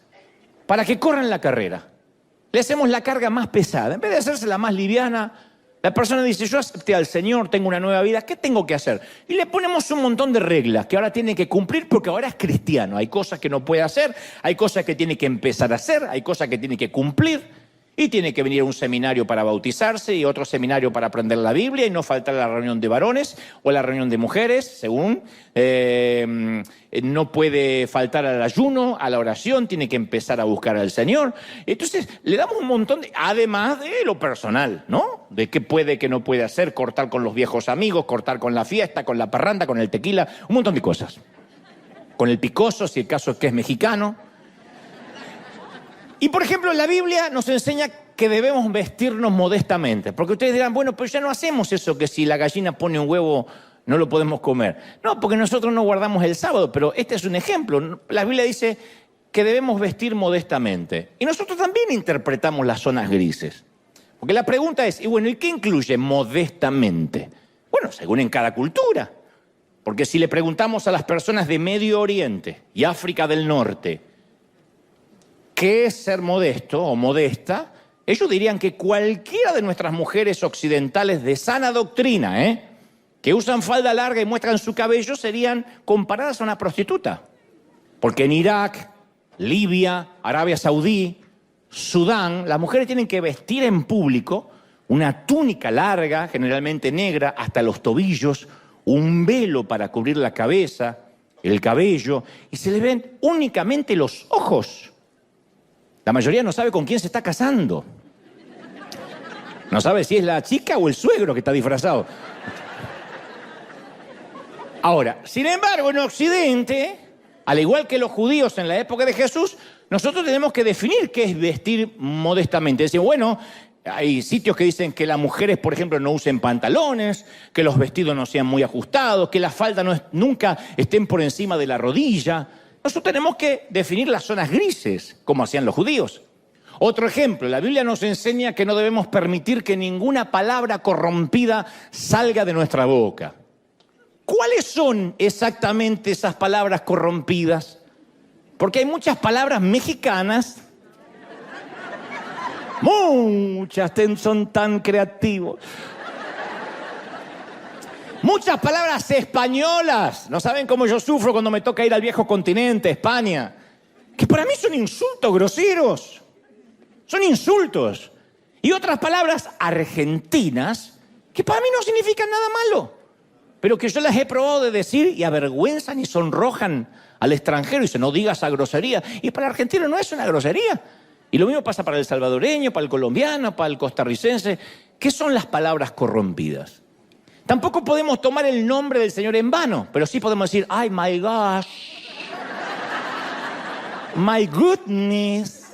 para que corran la carrera. Le hacemos la carga más pesada. En vez de hacérsela más liviana, la persona dice, yo acepté al Señor, tengo una nueva vida, ¿qué tengo que hacer? Y le ponemos un montón de reglas que ahora tiene que cumplir porque ahora es cristiano. Hay cosas que no puede hacer, hay cosas que tiene que empezar a hacer, hay cosas que tiene que cumplir. Y tiene que venir a un seminario para bautizarse y otro seminario para aprender la Biblia y no faltar a la reunión de varones o a la reunión de mujeres, según. No puede faltar al ayuno, a la oración, tiene que empezar a buscar al Señor. Entonces, le damos un montón de... Además de lo personal, ¿no? De qué puede, qué no puede hacer, cortar con los viejos amigos, cortar con la fiesta, con la parranda, con el tequila, un montón de cosas. Con el picoso, si el caso es que es mexicano. Y, por ejemplo, la Biblia nos enseña que debemos vestirnos modestamente. Porque ustedes dirán, bueno, pues ya no hacemos eso que si la gallina pone un huevo no lo podemos comer. No, porque nosotros no guardamos el sábado, pero este es un ejemplo. La Biblia dice que debemos vestir modestamente. Y nosotros también interpretamos las zonas grises. Porque la pregunta es, y bueno, ¿y qué incluye modestamente? Bueno, según en cada cultura. Porque si le preguntamos a las personas de Medio Oriente y África del Norte, ¿qué es ser modesto o modesta? Ellos dirían que cualquiera de nuestras mujeres occidentales de sana doctrina, que usan falda larga y muestran su cabello, serían comparadas a una prostituta. Porque en Irak, Libia, Arabia Saudí, Sudán, las mujeres tienen que vestir en público una túnica larga, generalmente negra, hasta los tobillos, un velo para cubrir la cabeza, el cabello, y se les ven únicamente los ojos. La mayoría no sabe con quién se está casando. No sabe si es la chica o el suegro que está disfrazado. Ahora, sin embargo, en Occidente, al igual que los judíos en la época de Jesús, nosotros tenemos que definir qué es vestir modestamente. Es decir, bueno, hay sitios que dicen que las mujeres, por ejemplo, no usen pantalones, que los vestidos no sean muy ajustados, que las faldas nunca estén por encima de la rodilla. Nosotros tenemos que definir las zonas grises, como hacían los judíos. Otro ejemplo, la Biblia nos enseña que no debemos permitir que ninguna palabra corrompida salga de nuestra boca. ¿Cuáles son exactamente esas palabras corrompidas? Porque hay muchas palabras mexicanas, muchas son tan creativos. Muchas palabras españolas. No saben cómo yo sufro cuando me toca ir al viejo continente, España. Que para mí son insultos groseros. Son insultos. Y otras palabras argentinas que para mí no significan nada malo. Pero que yo las he probado de decir y avergüenzan y sonrojan al extranjero. Y dicen, no digas esa grosería. Y para el argentino no es una grosería. Y lo mismo pasa para el salvadoreño, para el colombiano, para el costarricense. ¿Qué son las palabras corrompidas? Tampoco podemos tomar el nombre del Señor en vano, pero sí podemos decir, ay, my gosh, my goodness.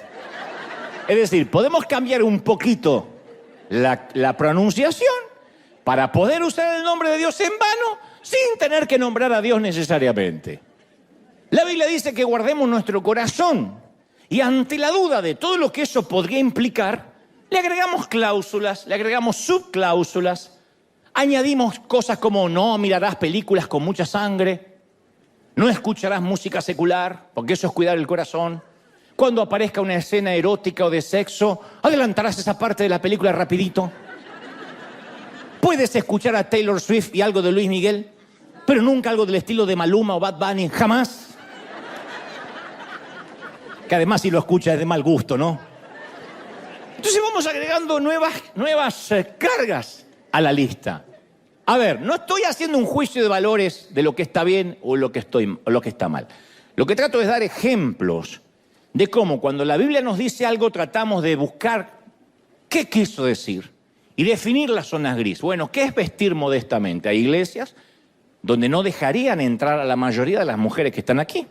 Es decir, podemos cambiar un poquito la pronunciación para poder usar el nombre de Dios en vano sin tener que nombrar a Dios necesariamente. La Biblia dice que guardemos nuestro corazón y ante la duda de todo lo que eso podría implicar, le agregamos cláusulas, le agregamos subcláusulas. Añadimos cosas como no mirarás películas con mucha sangre, no escucharás música secular, porque eso es cuidar el corazón. Cuando aparezca una escena erótica o de sexo, adelantarás esa parte de la película rapidito. Puedes escuchar a Taylor Swift y algo de Luis Miguel, pero nunca algo del estilo de Maluma o Bad Bunny, jamás. Que además si lo escuchas es de mal gusto, ¿no? Entonces vamos agregando nuevas cargas a la lista. A ver, no estoy haciendo un juicio de valores de lo que está bien o lo que está mal. Lo que trato es dar ejemplos de cómo cuando la Biblia nos dice algo tratamos de buscar qué quiso decir y definir las zonas gris. Bueno, ¿qué es vestir modestamente? Hay iglesias donde no dejarían entrar a la mayoría de las mujeres que están aquí.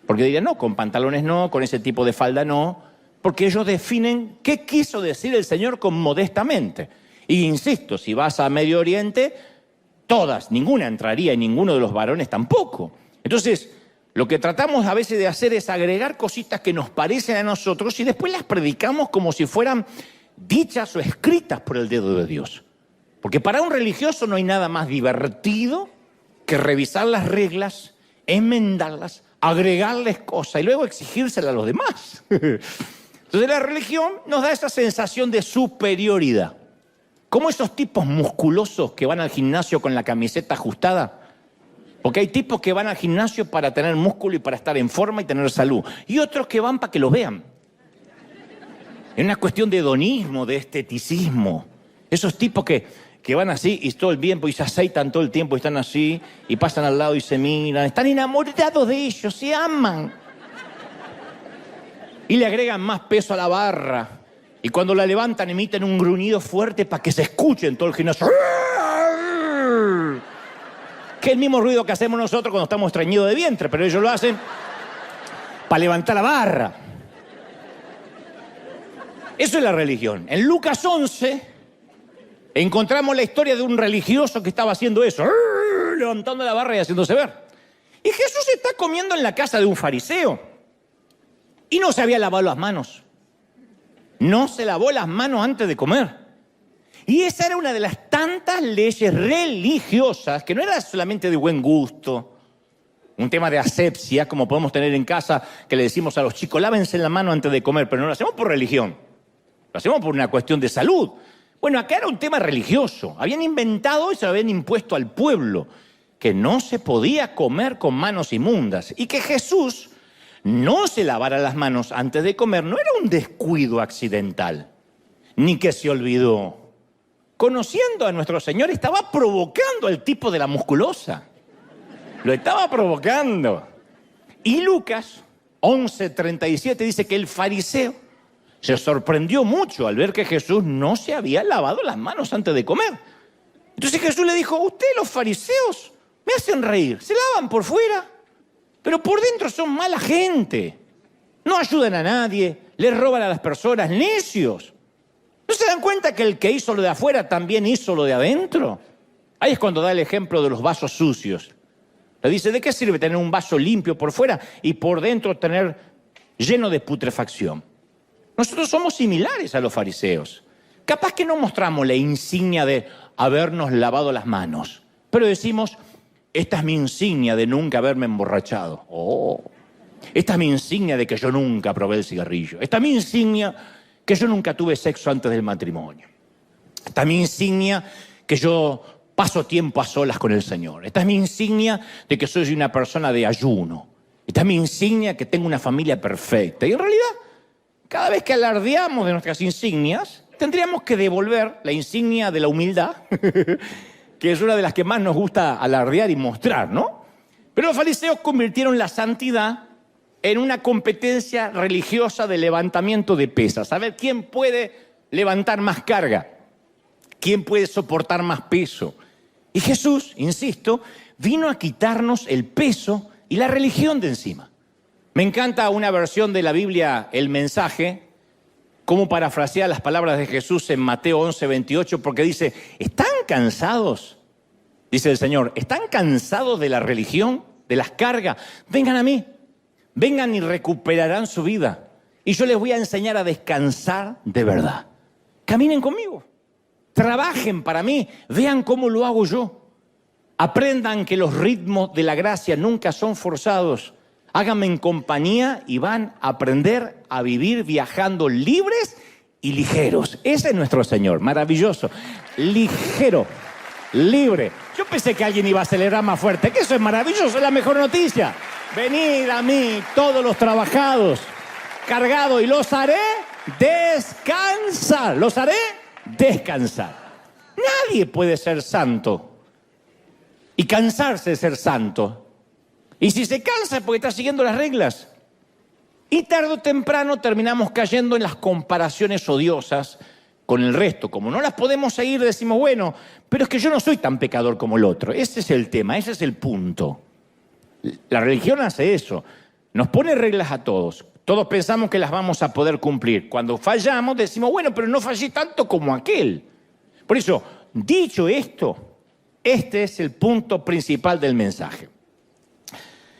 Porque dirían, no, con pantalones no, con ese tipo de falda no. Porque ellos definen qué quiso decir el Señor con modestamente. Y insisto, si vas a Medio Oriente, todas, ninguna entraría y ninguno de los varones tampoco. Entonces, lo que tratamos a veces de hacer es agregar cositas que nos parecen a nosotros y después las predicamos como si fueran dichas o escritas por el dedo de Dios. Porque para un religioso no hay nada más divertido que revisar las reglas, enmendarlas, agregarles cosas y luego exigírselas a los demás. Entonces la religión nos da esa sensación de superioridad. Como esos tipos musculosos que van al gimnasio con la camiseta ajustada. Porque hay tipos que van al gimnasio para tener músculo y para estar en forma y tener salud. Y otros que van para que lo vean. Es una cuestión de hedonismo, de esteticismo. Esos tipos que van así y todo el tiempo y se aceitan todo el tiempo y están así y pasan al lado y se miran. Están enamorados de ellos, se aman. Y le agregan más peso a la barra. Y cuando la levantan emiten un gruñido fuerte para que se escuche en todo el gimnasio. Que es el mismo ruido que hacemos nosotros cuando estamos estreñidos de vientre, pero ellos lo hacen para levantar la barra. Eso es la religión. En Lucas 11 encontramos la historia de un religioso que estaba haciendo eso, levantando la barra y haciéndose ver. Y Jesús está comiendo en la casa de un fariseo y no se había lavado las manos. No se lavó las manos antes de comer. Y esa era una de las tantas leyes religiosas que no era solamente de buen gusto, un tema de asepsia, como podemos tener en casa, que le decimos a los chicos, lávense la mano antes de comer, pero no lo hacemos por religión, lo hacemos por una cuestión de salud. Bueno, acá era un tema religioso. Habían inventado y se lo habían impuesto al pueblo, que no se podía comer con manos inmundas y que Jesús no se lavara las manos antes de comer no era un descuido accidental, ni que se olvidó. Conociendo a nuestro Señor, estaba provocando al tipo de la musculosa. Lo estaba provocando. Y Lucas 11:37 dice que el fariseo se sorprendió mucho al ver que Jesús no se había lavado las manos antes de comer. Entonces Jesús le dijo, ustedes los fariseos me hacen reír, se lavan por fuera, pero por dentro son mala gente. No ayudan a nadie, les roban a las personas, necios. ¿No se dan cuenta que el que hizo lo de afuera también hizo lo de adentro? Ahí es cuando da el ejemplo de los vasos sucios. Le dice, ¿de qué sirve tener un vaso limpio por fuera y por dentro tener lleno de putrefacción? Nosotros somos similares a los fariseos. Capaz que no mostramos la insignia de habernos lavado las manos, pero decimos, esta es mi insignia de nunca haberme emborrachado. Esta es mi insignia de que yo nunca probé el cigarrillo. Esta es mi insignia que yo nunca tuve sexo antes del matrimonio. Esta es mi insignia que yo paso tiempo a solas con el Señor. Esta es mi insignia de que soy una persona de ayuno. Esta es mi insignia que tengo una familia perfecta. Y en realidad, cada vez que alardeamos de nuestras insignias, tendríamos que devolver la insignia de la humildad, que es una de las que más nos gusta alardear y mostrar, ¿no? Pero los fariseos convirtieron la santidad en una competencia religiosa de levantamiento de pesas. A ver, ¿quién puede levantar más carga? ¿Quién puede soportar más peso? Y Jesús, insisto, vino a quitarnos el peso y la religión de encima. Me encanta una versión de la Biblia, El Mensaje, cómo parafrasea las palabras de Jesús en Mateo 11:28, porque dice, ¿están cansados? Dice el Señor, ¿están cansados de la religión, de las cargas? Vengan a mí. Vengan y recuperarán su vida. Y yo les voy a enseñar a descansar de verdad. Caminen conmigo. Trabajen para mí. Vean cómo lo hago yo. Aprendan que los ritmos de la gracia nunca son forzados. Háganme en compañía y van a aprender a vivir viajando libres y ligeros. Ese es nuestro Señor. Maravilloso. Ligero. Libre. Yo pensé que alguien iba a celebrar más fuerte. Que eso es maravilloso. Es la mejor noticia. Venid a mí, todos los trabajados, cargados, y los haré descansar. Los haré descansar. Nadie puede ser santo y cansarse de ser santo. Y si se cansa es porque está siguiendo las reglas. Y tarde o temprano terminamos cayendo en las comparaciones odiosas con el resto. Como no las podemos seguir, decimos, bueno, pero es que yo no soy tan pecador como el otro. Ese es el tema, ese es el punto. La religión hace eso. Nos pone reglas a todos. Todos pensamos que las vamos a poder cumplir. Cuando fallamos decimos, bueno, pero no fallé tanto como aquel. Por eso, dicho esto, este es el punto principal del mensaje.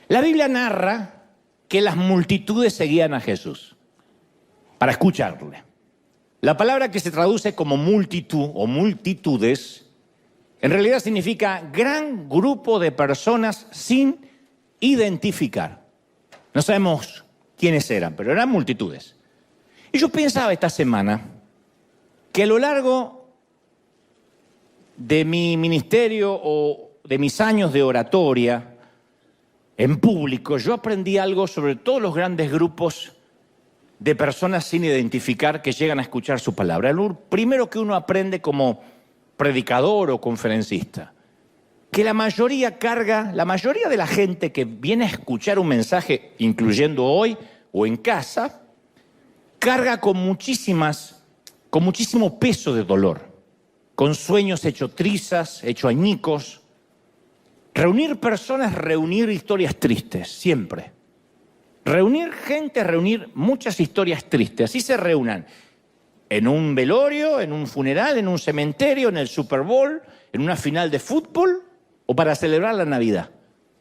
La Biblia narra que las multitudes seguían a Jesús para escucharle. La palabra que se traduce como multitud o multitudes, en realidad significa gran grupo de personas sin identificar. No sabemos quiénes eran, pero eran multitudes. Y yo pensaba esta semana que a lo largo de mi ministerio o de mis años de oratoria en público, yo aprendí algo sobre todos los grandes grupos de personas sin identificar que llegan a escuchar su palabra. Lo primero que uno aprende como predicador o conferencista, que la mayoría de la gente que viene a escuchar un mensaje, incluyendo hoy o en casa, carga con muchísimo peso de dolor, con sueños hechos trizas, hechos añicos. Reunir personas, reunir historias tristes, siempre. Reunir gente, reunir muchas historias tristes. Así se reúnan en un velorio, en un funeral, en un cementerio, en el Super Bowl, en una final de fútbol o para celebrar la Navidad.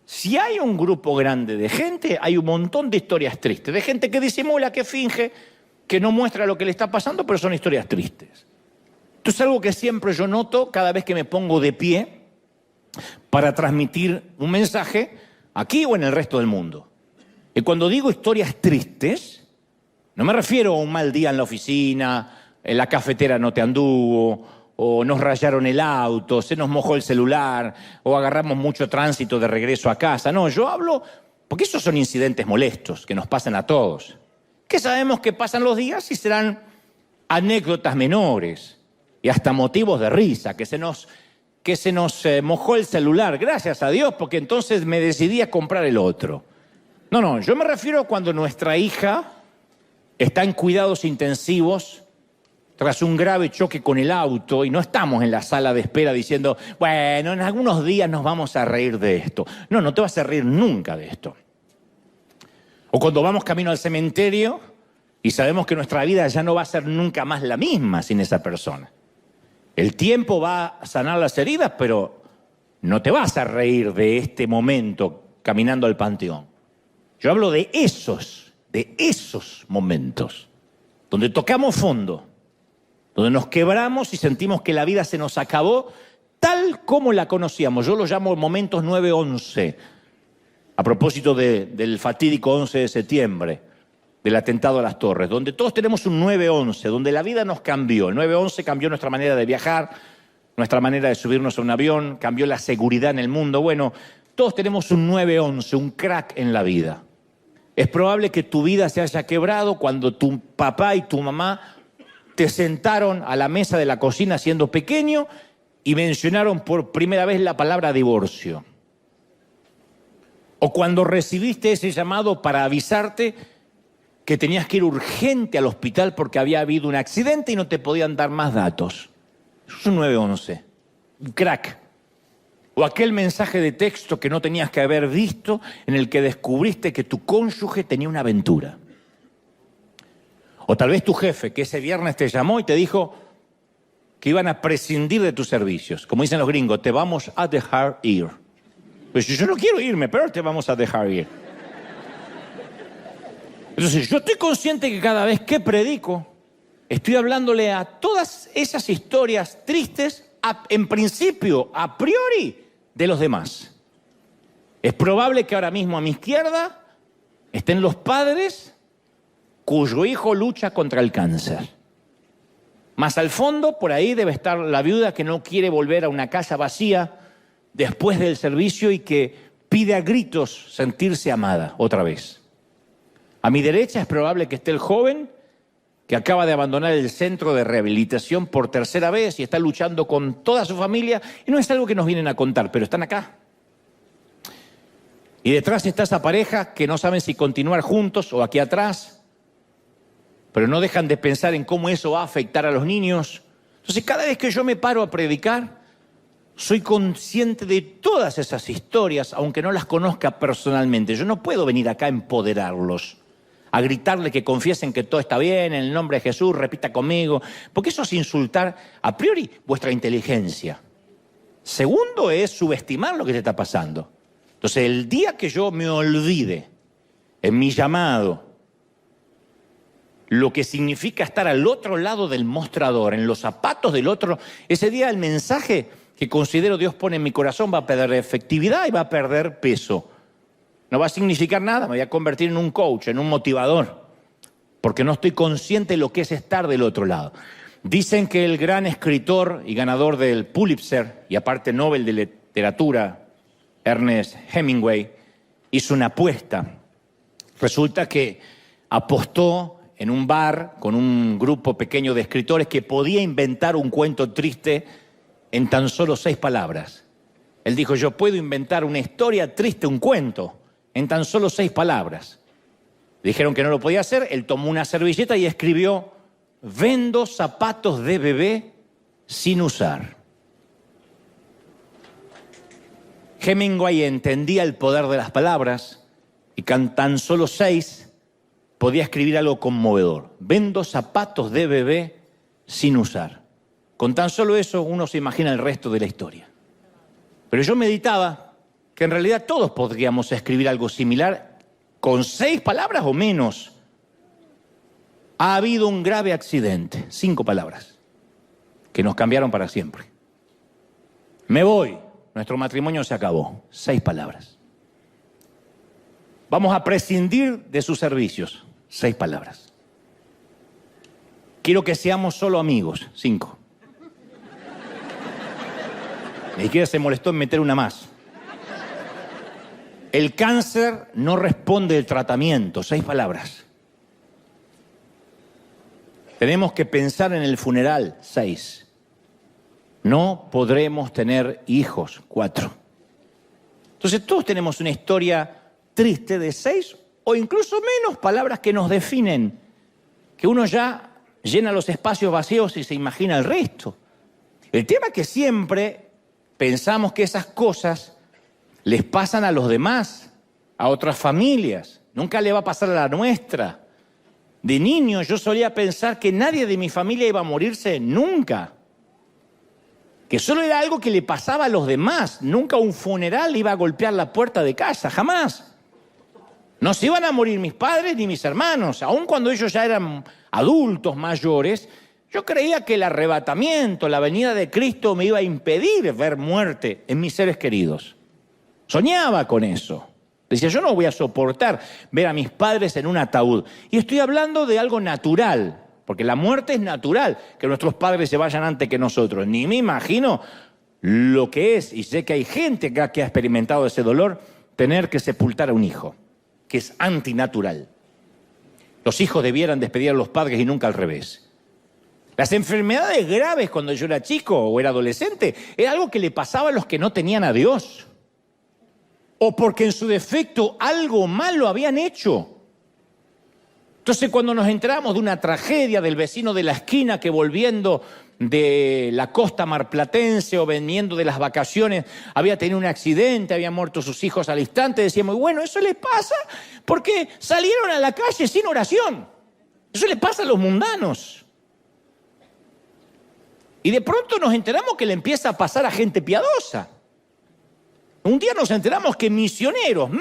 Si hay un grupo grande de gente, hay un montón de historias tristes. De gente que disimula, que finge, que no muestra lo que le está pasando, pero son historias tristes. Esto es algo que siempre yo noto cada vez que me pongo de pie para transmitir un mensaje aquí o en el resto del mundo. Y cuando digo historias tristes, no me refiero a un mal día en la oficina, en la cafetera no te anduvo, o nos rayaron el auto, se nos mojó el celular, o agarramos mucho tránsito de regreso a casa. No, yo hablo, porque esos son incidentes molestos que nos pasan a todos, que sabemos que pasan los días y serán anécdotas menores y hasta motivos de risa, que se nos mojó el celular, gracias a Dios, porque entonces me decidí a comprar el otro. No, yo me refiero a cuando nuestra hija está en cuidados intensivos tras un grave choque con el auto y no estamos en la sala de espera diciendo, bueno, en algunos días nos vamos a reír de esto. No te vas a reír nunca de esto. O cuando vamos camino al cementerio y sabemos que nuestra vida ya no va a ser nunca más la misma sin esa persona. El tiempo va a sanar las heridas, pero no te vas a reír de este momento caminando al panteón. Yo hablo de esos momentos, donde tocamos fondo, donde nos quebramos y sentimos que la vida se nos acabó tal como la conocíamos. Yo lo llamo momentos 9/11, a propósito del fatídico 11 de septiembre, del atentado a las Torres, donde todos tenemos un 9/11, donde la vida nos cambió. El 9/11 cambió nuestra manera de viajar, nuestra manera de subirnos a un avión, cambió la seguridad en el mundo. Bueno, todos tenemos un 9/11, un crack en la vida. Es probable que tu vida se haya quebrado cuando tu papá y tu mamá te sentaron a la mesa de la cocina siendo pequeño y mencionaron por primera vez la palabra divorcio. O cuando recibiste ese llamado para avisarte que tenías que ir urgente al hospital porque había habido un accidente y no te podían dar más datos. Eso es un 9/11, un crack. O aquel mensaje de texto que no tenías que haber visto en el que descubriste que tu cónyuge tenía una aventura. O tal vez tu jefe que ese viernes te llamó y te dijo que iban a prescindir de tus servicios. Como dicen los gringos, te vamos a dejar ir. Pues yo no quiero irme, pero te vamos a dejar ir. Entonces yo estoy consciente que cada vez que predico, estoy hablándole a todas esas historias tristes, en principio, a priori, de los demás. Es probable que ahora mismo a mi izquierda estén los padres cuyo hijo lucha contra el cáncer. Más al fondo, por ahí debe estar la viuda que no quiere volver a una casa vacía después del servicio y que pide a gritos sentirse amada otra vez. A mi derecha es probable que esté el joven que acaba de abandonar el centro de rehabilitación por tercera vez y está luchando con toda su familia. Y no es algo que nos vienen a contar, pero están acá. Y detrás está esa pareja que no saben si continuar juntos o aquí atrás, pero no dejan de pensar en cómo eso va a afectar a los niños. Entonces, cada vez que yo me paro a predicar, soy consciente de todas esas historias, aunque no las conozca personalmente. Yo no puedo venir acá a empoderarlos, a gritarle que confiesen que todo está bien, en el nombre de Jesús, repita conmigo, porque eso es insultar a priori vuestra inteligencia. Segundo es subestimar lo que te está pasando. Entonces, el día que yo me olvide en mi llamado lo que significa estar al otro lado del mostrador, en los zapatos del otro, ese día el mensaje que considero Dios pone en mi corazón va a perder efectividad y va a perder peso. No va a significar nada, me voy a convertir en un coach, en un motivador, porque no estoy consciente de lo que es estar del otro lado. Dicen que el gran escritor y ganador del Pulitzer, y aparte Nobel de Literatura, Ernest Hemingway, hizo una apuesta. Resulta que apostó en un bar con un grupo pequeño de escritores que podía inventar un cuento triste en tan solo 6 palabras. Él dijo, yo puedo inventar una historia triste, un cuento, en tan solo 6 palabras. Dijeron que no lo podía hacer, él tomó una servilleta y escribió, vendo zapatos de bebé sin usar. Hemingway entendía el poder de las palabras y con tan solo 6 podía escribir algo conmovedor. Vendo zapatos de bebé sin usar. Con tan solo eso uno se imagina el resto de la historia. Pero yo meditaba que en realidad todos podríamos escribir algo similar con 6 palabras o menos. Ha habido un grave accidente, 5 palabras, que nos cambiaron para siempre. Me voy, nuestro matrimonio se acabó, 6 palabras. Vamos a prescindir de sus servicios, 6 palabras. Quiero que seamos solo amigos, 5. Ni siquiera se molestó en meter una más. El cáncer no responde al tratamiento, 6 palabras. Tenemos que pensar en el funeral, 6. No podremos tener hijos, 4. Entonces todos tenemos una historia triste de 6 o incluso menos palabras que nos definen, que uno ya llena los espacios vacíos y se imagina el resto. El tema es que siempre pensamos que esas cosas les pasan a los demás, a otras familias. Nunca le va a pasar a la nuestra. De niño yo solía pensar que nadie de mi familia iba a morirse nunca. Que solo era algo que le pasaba a los demás. Nunca un funeral iba a golpear la puerta de casa, jamás. No se iban a morir mis padres ni mis hermanos. Aun cuando ellos ya eran adultos mayores, yo creía que el arrebatamiento, la venida de Cristo me iba a impedir ver muerte en mis seres queridos. Soñaba con eso. Decía, yo no voy a soportar ver a mis padres en un ataúd. Y estoy hablando de algo natural, porque la muerte es natural, que nuestros padres se vayan antes que nosotros. Ni me imagino lo que es, y sé que hay gente acá que ha experimentado ese dolor, tener que sepultar a un hijo, que es antinatural. Los hijos debieran despedir a los padres y nunca al revés. Las enfermedades graves cuando yo era chico o era adolescente, era algo que le pasaba a los que no tenían a Dios. O porque en su defecto algo malo habían hecho. Entonces cuando nos enteramos de una tragedia del vecino de la esquina que volviendo de la costa marplatense o viniendo de las vacaciones había tenido un accidente, habían muerto sus hijos al instante, decíamos, bueno, eso les pasa porque salieron a la calle sin oración. Eso les pasa a los mundanos. Y de pronto nos enteramos que le empieza a pasar a gente piadosa. Un día nos enteramos que misioneros,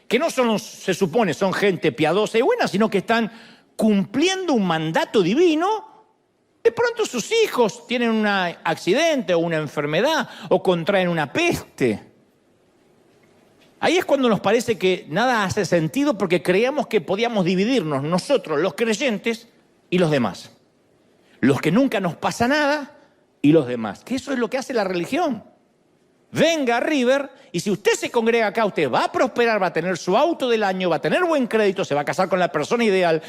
que no solo se supone son gente piadosa y buena, sino que están cumpliendo un mandato divino, de pronto sus hijos tienen un accidente o una enfermedad o contraen una peste. Ahí es cuando nos parece que nada hace sentido porque creíamos que podíamos dividirnos nosotros, los creyentes, y los demás. Los que nunca nos pasa nada y los demás. Que eso es lo que hace la religión. Venga a River y si usted se congrega acá, usted va a prosperar, va a tener su auto del año, va a tener buen crédito, se va a casar con la persona ideal,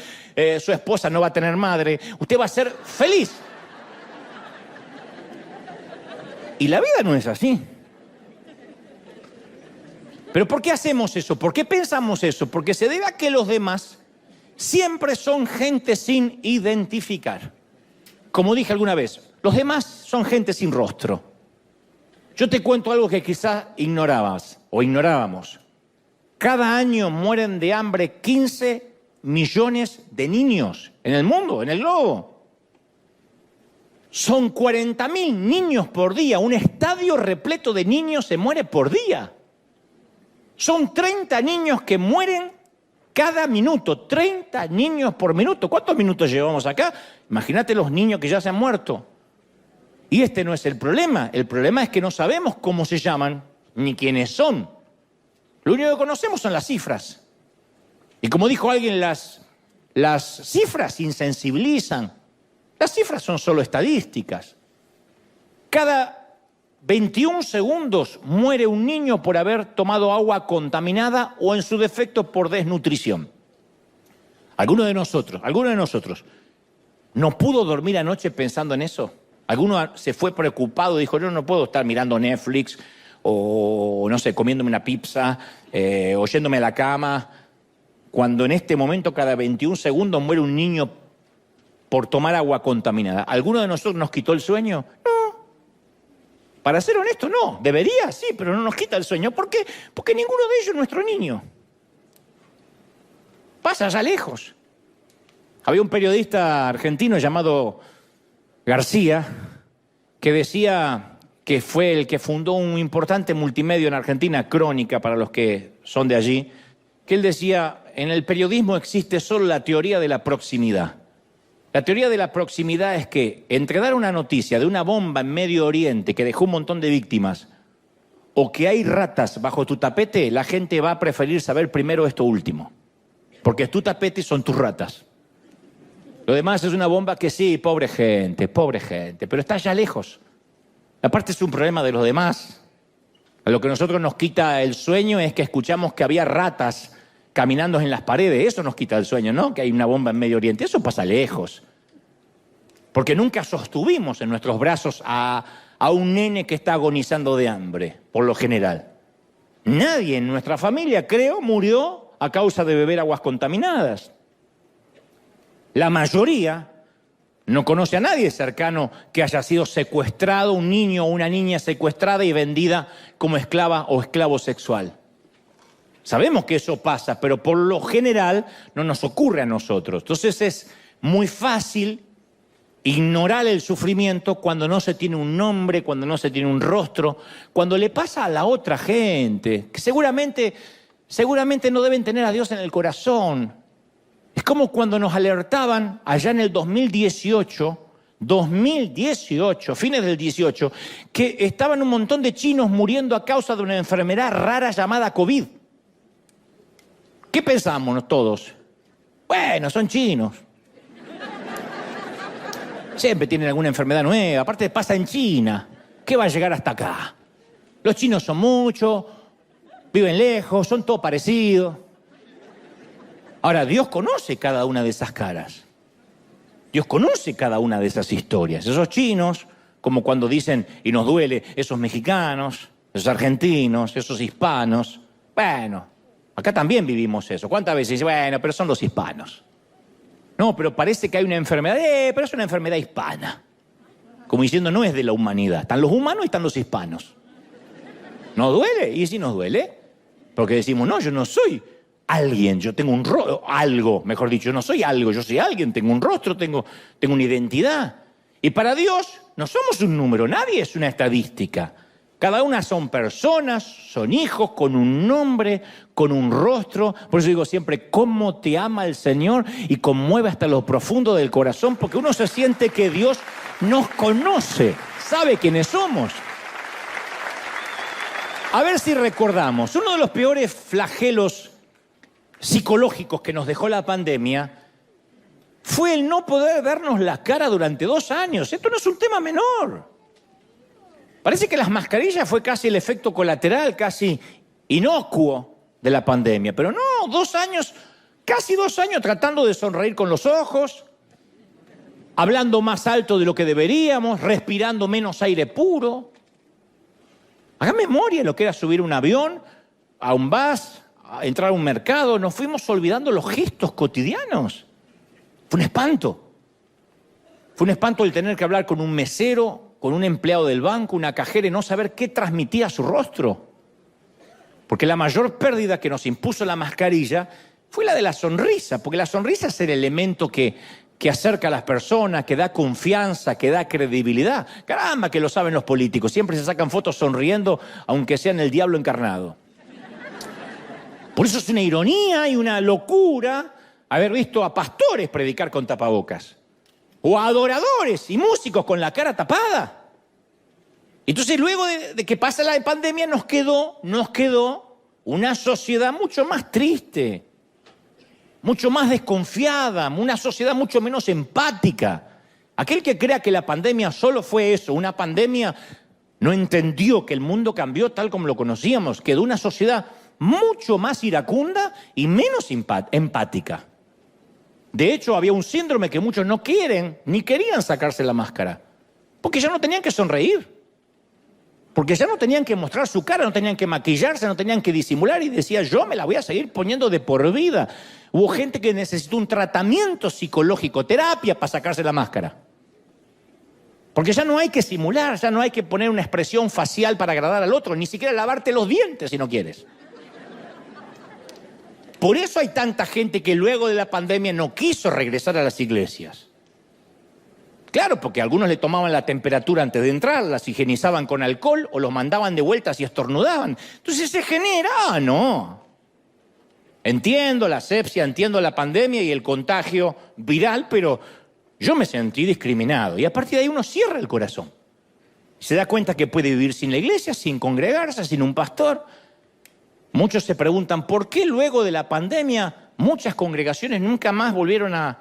su esposa no va a tener madre, usted va a ser feliz. Y la vida no es así. ¿Pero por qué hacemos eso? ¿Por qué pensamos eso? Porque se debe a que los demás siempre son gente sin identificar. Como dije alguna vez, los demás son gente sin rostro. Yo te cuento algo que quizás ignorabas o ignorábamos. Cada año mueren de hambre 15 millones de niños en el mundo, en el globo. Son 40.000 niños por día. Un estadio repleto de niños se muere por día. Son 30 niños que mueren cada minuto. 30 niños por minuto. ¿Cuántos minutos llevamos acá? Imagínate los niños que ya se han muerto. Y este no es el problema. El problema es que no sabemos cómo se llaman ni quiénes son. Lo único que conocemos son las cifras. Y como dijo alguien, las cifras insensibilizan. Las cifras son solo estadísticas. Cada 21 segundos muere un niño por haber tomado agua contaminada o en su defecto por desnutrición. ¿Alguno de nosotros no pudo dormir anoche pensando en eso? ¿Alguno se fue preocupado y dijo, yo no puedo estar mirando Netflix o, no sé, comiéndome una pizza o yéndome a la cama, cuando en este momento cada 21 segundos muere un niño por tomar agua contaminada? ¿Alguno de nosotros nos quitó el sueño? No. Para ser honesto, no. Debería, sí, pero no nos quita el sueño. ¿Por qué? Porque ninguno de ellos es nuestro niño. Pasa allá lejos. Había un periodista argentino llamado García que decía que fue el que fundó un importante multimedio en Argentina, Crónica, para los que son de allí, que él decía, en el periodismo existe solo la teoría de la proximidad. La teoría de la proximidad es que entre dar una noticia de una bomba en Medio Oriente que dejó un montón de víctimas o que hay ratas bajo tu tapete, la gente va a preferir saber primero esto último. Porque es tu tapete y son tus ratas. Lo demás es una bomba que sí, pobre gente, pero está allá lejos. Aparte es un problema de los demás. A lo que a nosotros nos quita el sueño es que escuchamos que había ratas caminando en las paredes. Eso nos quita el sueño, ¿no? Que hay una bomba en Medio Oriente. Eso pasa lejos. Porque nunca sostuvimos en nuestros brazos a un nene que está agonizando de hambre, por lo general. Nadie en nuestra familia, creo, murió a causa de beber aguas contaminadas. La mayoría no conoce a nadie cercano que haya sido secuestrado, un niño o una niña secuestrada y vendida como esclava o esclavo sexual. Sabemos que eso pasa, pero por lo general no nos ocurre a nosotros. Entonces es muy fácil ignorar el sufrimiento cuando no se tiene un nombre, cuando no se tiene un rostro, cuando le pasa a la otra gente, que seguramente no deben tener a Dios en el corazón. Es como cuando nos alertaban allá en el 2018, fines del 18, que estaban un montón de chinos muriendo a causa de una enfermedad rara llamada COVID. ¿Qué pensamos todos? Bueno, son chinos. Siempre tienen alguna enfermedad nueva. Aparte pasa en China. ¿Qué va a llegar hasta acá? Los chinos son muchos, viven lejos, son todos parecidos. Ahora, Dios conoce cada una de esas caras. Dios conoce cada una de esas historias. Esos chinos, como cuando dicen, y nos duele, esos mexicanos, esos argentinos, esos hispanos. Bueno, acá también vivimos eso. ¿Cuántas veces dicen, bueno, pero son los hispanos? No, pero parece que hay una enfermedad, pero es una enfermedad hispana. Como diciendo, no es de la humanidad. Están los humanos y están los hispanos. ¿No duele? ¿Y si nos duele? Porque decimos, no, yo no soy alguien, yo tengo un rostro, algo, mejor dicho, yo no soy algo, yo soy alguien, tengo un rostro, tengo una identidad. Y para Dios no somos un número, nadie es una estadística. Cada una son personas, son hijos con un nombre, con un rostro. Por eso digo siempre, cómo te ama el Señor y conmueve hasta lo profundo del corazón, porque uno se siente que Dios nos conoce, sabe quiénes somos. A ver si recordamos, uno de los peores flagelos psicológicos que nos dejó la pandemia fue el no poder vernos la cara durante 2 años. Esto no es un tema menor. Parece que las mascarillas fue casi el efecto colateral, casi inocuo de la pandemia. Pero no, 2 años, casi 2 años tratando de sonreír con los ojos, hablando más alto de lo que deberíamos, respirando menos aire puro. Hagan memoria lo que era subir un avión a un bus, a entrar a un mercado, nos fuimos olvidando los gestos cotidianos. Fue un espanto. Fue un espanto el tener que hablar con un mesero, con un empleado del banco, una cajera y no saber qué transmitía su rostro. Porque la mayor pérdida que nos impuso la mascarilla fue la de la sonrisa, porque la sonrisa es el elemento que acerca a las personas, que da confianza, que da credibilidad. Caramba, que lo saben los políticos, siempre se sacan fotos sonriendo, aunque sean el diablo encarnado. Por eso es una ironía y una locura haber visto a pastores predicar con tapabocas, o a adoradores y músicos con la cara tapada. Entonces, luego de que pasa la pandemia, nos quedó una sociedad mucho más triste, mucho más desconfiada, una sociedad mucho menos empática. Aquel que crea que la pandemia solo fue eso, una pandemia, no entendió que el mundo cambió tal como lo conocíamos. Quedó una sociedad mucho más iracunda y menos empática. De hecho, había un síndrome que muchos no quieren ni querían sacarse la máscara, porque ya no tenían que sonreír. Porque ya no tenían que mostrar su cara, no tenían que maquillarse, no tenían que disimular y decía, yo me la voy a seguir poniendo de por vida. Hubo gente que necesitó un tratamiento psicológico, terapia para sacarse la máscara. Porque ya no hay que simular, ya no hay que poner una expresión facial para agradar al otro, ni siquiera lavarte los dientes si no quieres. Por eso hay tanta gente que luego de la pandemia no quiso regresar a las iglesias. Claro, porque algunos le tomaban la temperatura antes de entrar, las higienizaban con alcohol o los mandaban de vuelta si estornudaban. Entonces se genera, no. Entiendo la asepsia, entiendo la pandemia y el contagio viral, pero yo me sentí discriminado. Y a partir de ahí uno cierra el corazón. Se da cuenta que puede vivir sin la iglesia, sin congregarse, sin un pastor. Muchos se preguntan, ¿por qué luego de la pandemia muchas congregaciones nunca más volvieron a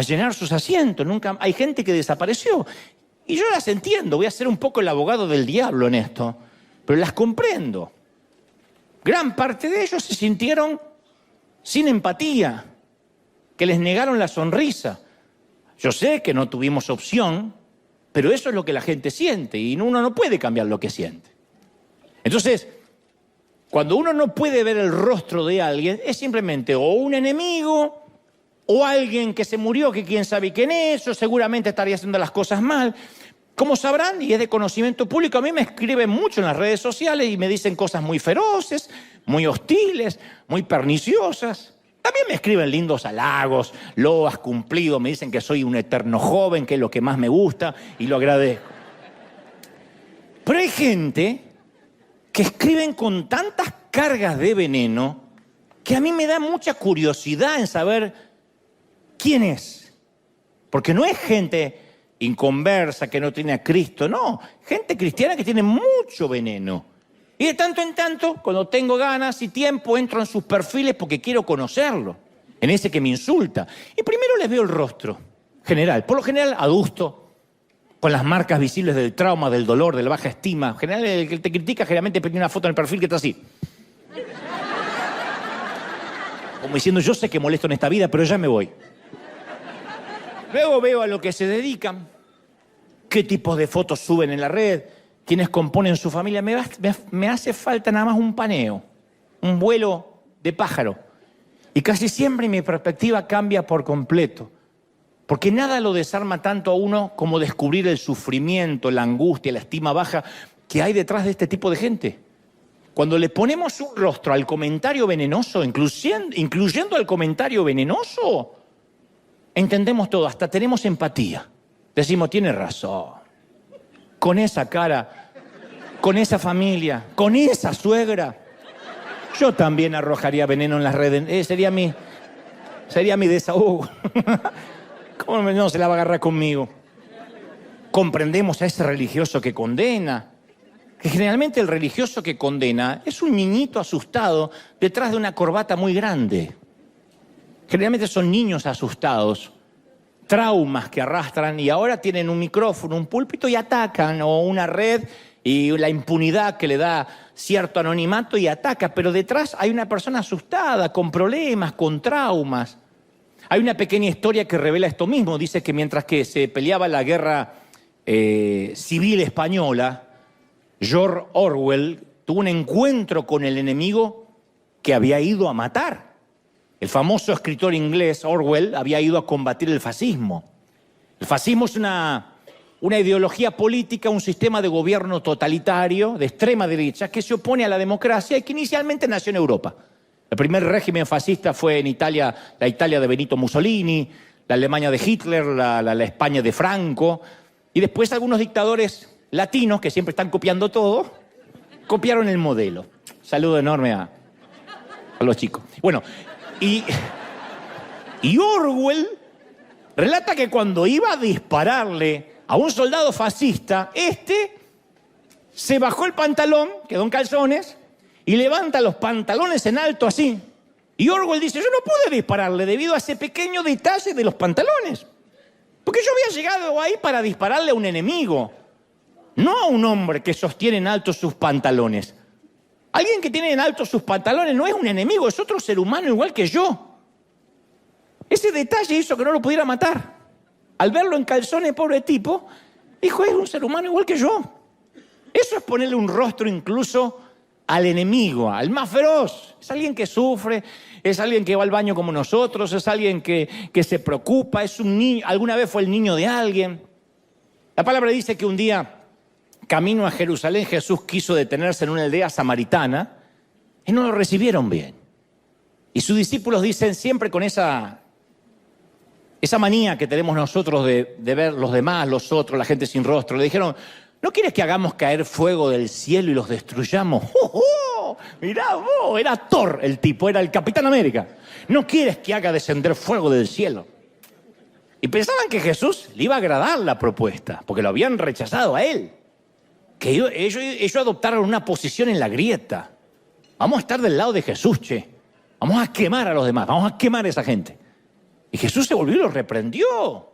llenar sus asientos? Hay gente que desapareció. Y yo las entiendo, voy a ser un poco el abogado del diablo en esto, pero las comprendo. Gran parte de ellos se sintieron sin empatía, que les negaron la sonrisa. Yo sé que no tuvimos opción, pero eso es lo que la gente siente y uno no puede cambiar lo que siente. Entonces, cuando uno no puede ver el rostro de alguien, es simplemente o un enemigo o alguien que se murió, que quién sabe quién es, o seguramente estaría haciendo las cosas mal. Como sabrán, y es de conocimiento público, a mí me escriben mucho en las redes sociales y me dicen cosas muy feroces, muy hostiles, muy perniciosas. También me escriben lindos halagos, lo has cumplido, me dicen que soy un eterno joven, que es lo que más me gusta, y lo agradezco. Pero hay gente que escriben con tantas cargas de veneno que a mí me da mucha curiosidad en saber ¿quién es? Porque no es gente inconversa que no tiene a Cristo, no. Gente cristiana que tiene mucho veneno. Y de tanto en tanto, cuando tengo ganas y tiempo, entro en sus perfiles porque quiero conocerlo. En ese que me insulta. Y primero les veo el rostro, general. Por lo general, adusto, con las marcas visibles del trauma, del dolor, de la baja estima. En general, el que te critica generalmente tiene una foto en el perfil que está así. Como diciendo, yo sé que molesto en esta vida, pero ya me voy. Luego veo a lo que se dedican, qué tipos de fotos suben en la red, quiénes componen su familia. Me hace falta nada más un paneo, un vuelo de pájaro. Y casi siempre mi perspectiva cambia por completo. Porque nada lo desarma tanto a uno como descubrir el sufrimiento, la angustia, la estima baja que hay detrás de este tipo de gente. Cuando le ponemos un rostro al comentario venenoso, incluyendo al comentario venenoso, entendemos todo, hasta tenemos empatía. Decimos, tiene razón. Con esa cara, con esa familia, con esa suegra, yo también arrojaría veneno en las redes. Sería mi desahogo. ¿Cómo no se la va a agarrar conmigo? Comprendemos a ese religioso que condena. Que generalmente el religioso que condena es un niñito asustado detrás de una corbata muy grande. Generalmente son niños asustados, traumas que arrastran y ahora tienen un micrófono, un púlpito y atacan, o una red y la impunidad que le da cierto anonimato y ataca, pero detrás hay una persona asustada, con problemas, con traumas. Hay una pequeña historia que revela esto mismo. Dice que mientras que se peleaba la guerra civil española, George Orwell tuvo un encuentro con el enemigo que había ido a matar. El famoso escritor inglés Orwell había ido a combatir el fascismo. El fascismo es una ideología política, un sistema de gobierno totalitario de extrema derecha que se opone a la democracia y que inicialmente nació en Europa. El primer régimen fascista fue en Italia, la Italia de Benito Mussolini, la Alemania de Hitler, la España de Franco, y después algunos dictadores latinos, que siempre están copiando todo, copiaron el modelo. Saludo enorme a los chicos. Bueno, y Orwell relata que cuando iba a dispararle a un soldado fascista, se bajó el pantalón, quedó en calzones, y levanta los pantalones en alto así. Y Orwell dice, yo no pude dispararle debido a ese pequeño detalle de los pantalones. Porque yo había llegado ahí para dispararle a un enemigo, no a un hombre que sostiene en alto sus pantalones. Alguien que tiene en alto sus pantalones no es un enemigo, es otro ser humano igual que yo. Ese detalle hizo que no lo pudiera matar. Al verlo en calzones, pobre tipo, dijo, es un ser humano igual que yo. Eso es ponerle un rostro incluso al enemigo, al más feroz. Es alguien que sufre, es alguien que va al baño como nosotros, es alguien que se preocupa, es un niño, alguna vez fue el niño de alguien. La palabra dice que un día, camino a Jerusalén, Jesús quiso detenerse en una aldea samaritana y no lo recibieron bien. Y sus discípulos dicen siempre con esa manía que tenemos nosotros de ver los demás, los otros, la gente sin rostro, le dijeron, ¿no quieres que hagamos caer fuego del cielo y los destruyamos? ¡Oh, oh! Mirá vos, era Thor el tipo, era el Capitán América. ¿No quieres que haga descender fuego del cielo? Y pensaban que Jesús le iba a agradar la propuesta, porque lo habían rechazado a él. Que ellos adoptaron una posición en la grieta. Vamos a estar del lado de Jesús, che. Vamos a quemar a los demás, vamos a quemar a esa gente. Y Jesús se volvió y los reprendió.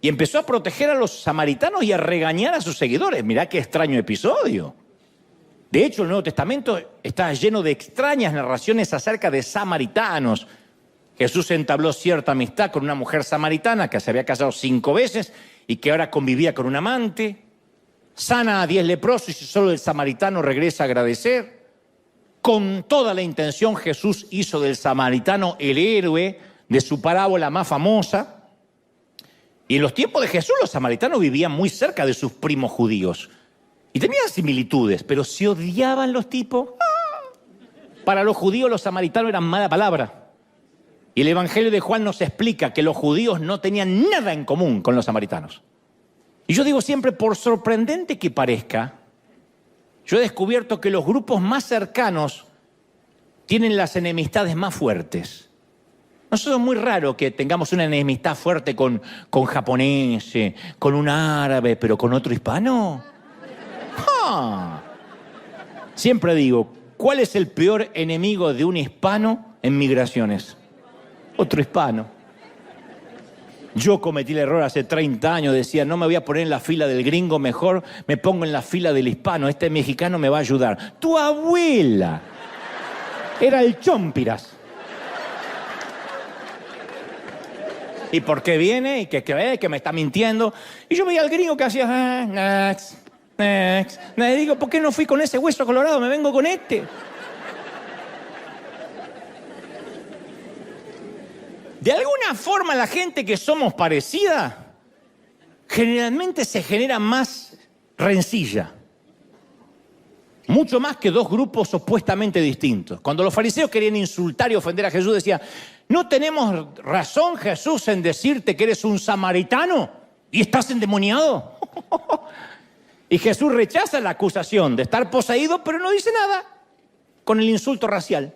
Y empezó a proteger a los samaritanos y a regañar a sus seguidores. Mirá qué extraño episodio. De hecho, el Nuevo Testamento está lleno de extrañas narraciones acerca de samaritanos. Jesús entabló cierta amistad con una mujer samaritana que se había casado 5 veces y que ahora convivía con un amante. Sana a 10 leprosos y solo el samaritano regresa a agradecer. Con toda la intención, Jesús hizo del samaritano el héroe de su parábola más famosa. Y en los tiempos de Jesús los samaritanos vivían muy cerca de sus primos judíos. Y tenían similitudes, pero se odiaban los tipos. Para los judíos los samaritanos eran mala palabra. Y el Evangelio de Juan nos explica que los judíos no tenían nada en común con los samaritanos. Y yo digo siempre, por sorprendente que parezca, yo he descubierto que los grupos más cercanos tienen las enemistades más fuertes. Nosotros es muy raro que tengamos una enemistad fuerte con japoneses, con un árabe, pero con otro hispano. Siempre digo, ¿cuál es el peor enemigo de un hispano en migraciones? Otro hispano. Yo cometí el error hace 30 años, decía, no me voy a poner en la fila del gringo, mejor me pongo en la fila del hispano, este mexicano me va a ayudar. Tu abuela era el Chompiras. ¿Y por qué viene? ¿Y que me está mintiendo? Y yo veía al gringo que hacía, next. Le digo, ¿por qué no fui con ese hueso colorado? Me vengo con este. De alguna forma la gente que somos parecida, generalmente se genera más rencilla. Mucho más que dos grupos opuestamente distintos. Cuando los fariseos querían insultar y ofender a Jesús, decía, ¿no tenemos razón, Jesús, en decirte que eres un samaritano y estás endemoniado? Y Jesús rechaza la acusación de estar poseído, pero no dice nada con el insulto racial.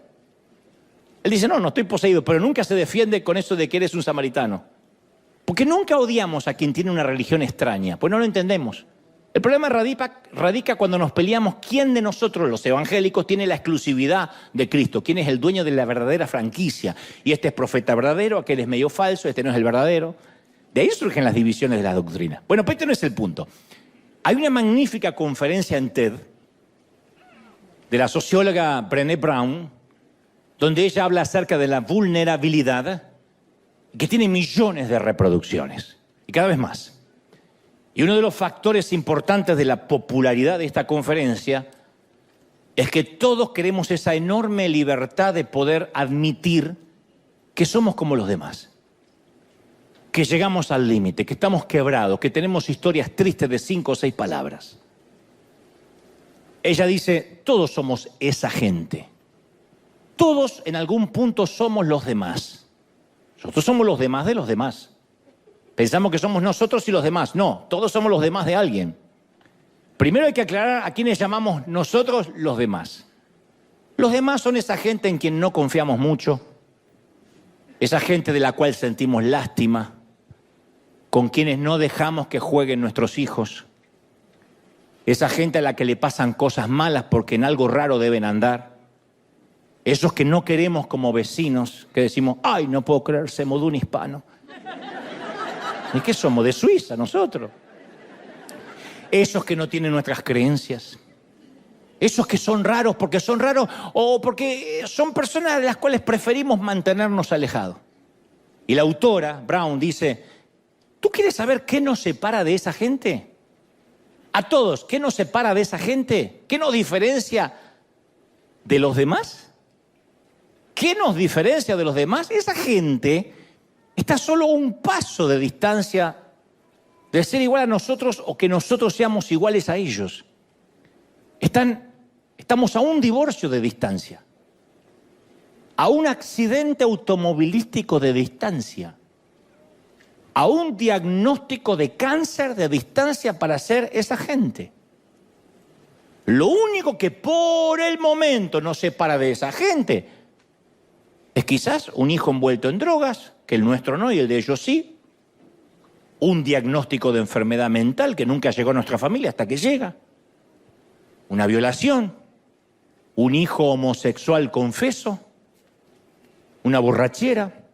Él dice, no estoy poseído, pero nunca se defiende con eso de que eres un samaritano. Porque nunca odiamos a quien tiene una religión extraña, pues no lo entendemos. El problema radica cuando nos peleamos quién de nosotros, los evangélicos, tiene la exclusividad de Cristo, quién es el dueño de la verdadera franquicia. Y este es profeta verdadero, aquel es medio falso, este no es el verdadero. De ahí surgen las divisiones de la doctrina. Bueno, pero este no es el punto. Hay una magnífica conferencia en TED de la socióloga Brené Brown, donde ella habla acerca de la vulnerabilidad, que tiene millones de reproducciones, y cada vez más. Y uno de los factores importantes de la popularidad de esta conferencia es que todos queremos esa enorme libertad de poder admitir que somos como los demás, que llegamos al límite, que estamos quebrados, que tenemos historias tristes de 5 o 6 palabras. Ella dice, todos somos esa gente. Todos en algún punto somos los demás. Nosotros somos los demás de los demás. Pensamos que somos nosotros y los demás. No, todos somos los demás de alguien. Primero hay que aclarar a quiénes llamamos nosotros los demás. Los demás son esa gente en quien no confiamos mucho, esa gente de la cual sentimos lástima, con quienes no dejamos que jueguen nuestros hijos, esa gente a la que le pasan cosas malas porque en algo raro deben andar, esos que no queremos como vecinos, que decimos, ay, no puedo creer, somos de un hispano. ¿Y qué somos? ¿De Suiza nosotros? Esos que no tienen nuestras creencias, esos que son raros porque son raros o porque son personas de las cuales preferimos mantenernos alejados. Y la autora, Brown, dice, ¿tú quieres saber qué nos separa de esa gente? A todos, ¿qué nos separa de esa gente? ¿Qué nos diferencia de los demás? ¿Qué nos diferencia de los demás? Esa gente está solo a un paso de distancia de ser igual a nosotros o que nosotros seamos iguales a ellos. Estamos a un divorcio de distancia, a un accidente automovilístico de distancia, a un diagnóstico de cáncer de distancia para ser esa gente. Lo único que por el momento nos separa de esa gente es quizás un hijo envuelto en drogas, que el nuestro no y el de ellos sí, un diagnóstico de enfermedad mental que nunca llegó a nuestra familia hasta que llega, una violación, un hijo homosexual confeso, una borrachera,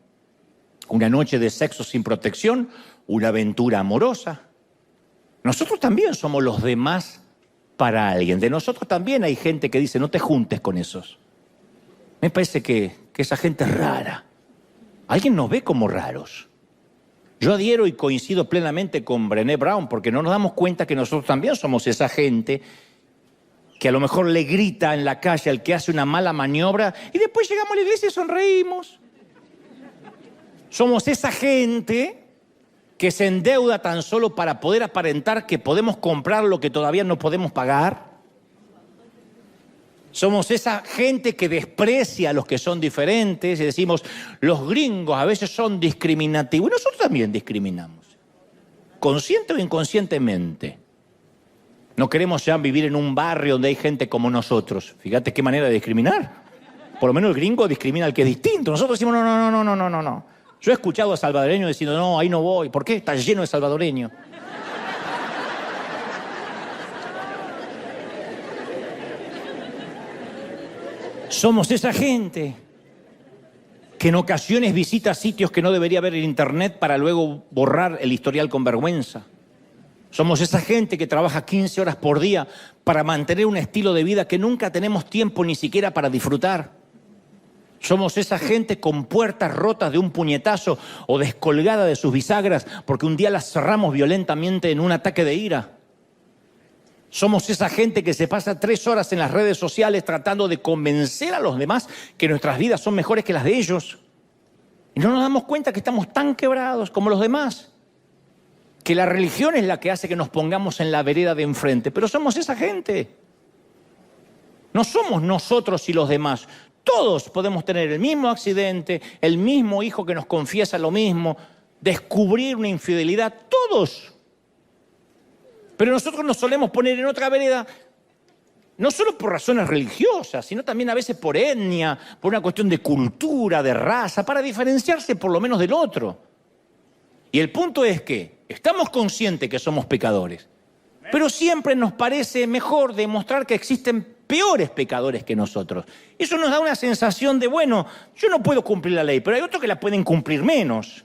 una noche de sexo sin protección, una aventura amorosa. Nosotros también somos los demás para alguien. De nosotros también hay gente que dice, no te juntes con esos. Me parece que esa gente es rara. Alguien nos ve como raros. Yo adhiero y coincido plenamente con Brené Brown porque no nos damos cuenta que nosotros también somos esa gente que a lo mejor le grita en la calle al que hace una mala maniobra y después llegamos a la iglesia y sonreímos. Somos esa gente que se endeuda tan solo para poder aparentar que podemos comprar lo que todavía no podemos pagar. Somos esa gente que desprecia a los que son diferentes y decimos, los gringos a veces son discriminativos. Y nosotros también discriminamos, consciente o inconscientemente. No queremos ya vivir en un barrio donde hay gente como nosotros. Fíjate qué manera de discriminar. Por lo menos el gringo discrimina al que es distinto. Nosotros decimos, no. Yo he escuchado a salvadoreños diciendo, no, ahí no voy. ¿Por qué? Está lleno de salvadoreños. Somos esa gente que en ocasiones visita sitios que no debería ver en internet para luego borrar el historial con vergüenza. Somos esa gente que trabaja 15 horas por día para mantener un estilo de vida que nunca tenemos tiempo ni siquiera para disfrutar. Somos esa gente con puertas rotas de un puñetazo o descolgada de sus bisagras porque un día las cerramos violentamente en un ataque de ira. Somos esa gente que se pasa 3 horas en las redes sociales tratando de convencer a los demás que nuestras vidas son mejores que las de ellos. Y no nos damos cuenta que estamos tan quebrados como los demás, que la religión es la que hace que nos pongamos en la vereda de enfrente. Pero somos esa gente. No somos nosotros y los demás. Todos podemos tener el mismo accidente, el mismo hijo que nos confiesa lo mismo, descubrir una infidelidad, todos. Pero nosotros nos solemos poner en otra vereda, no solo por razones religiosas, sino también a veces por etnia, por una cuestión de cultura, de raza, para diferenciarse por lo menos del otro. Y el punto es que estamos conscientes que somos pecadores, pero siempre nos parece mejor demostrar que existen peores pecadores que nosotros. Eso nos da una sensación de, bueno, yo no puedo cumplir la ley, pero hay otros que la pueden cumplir menos.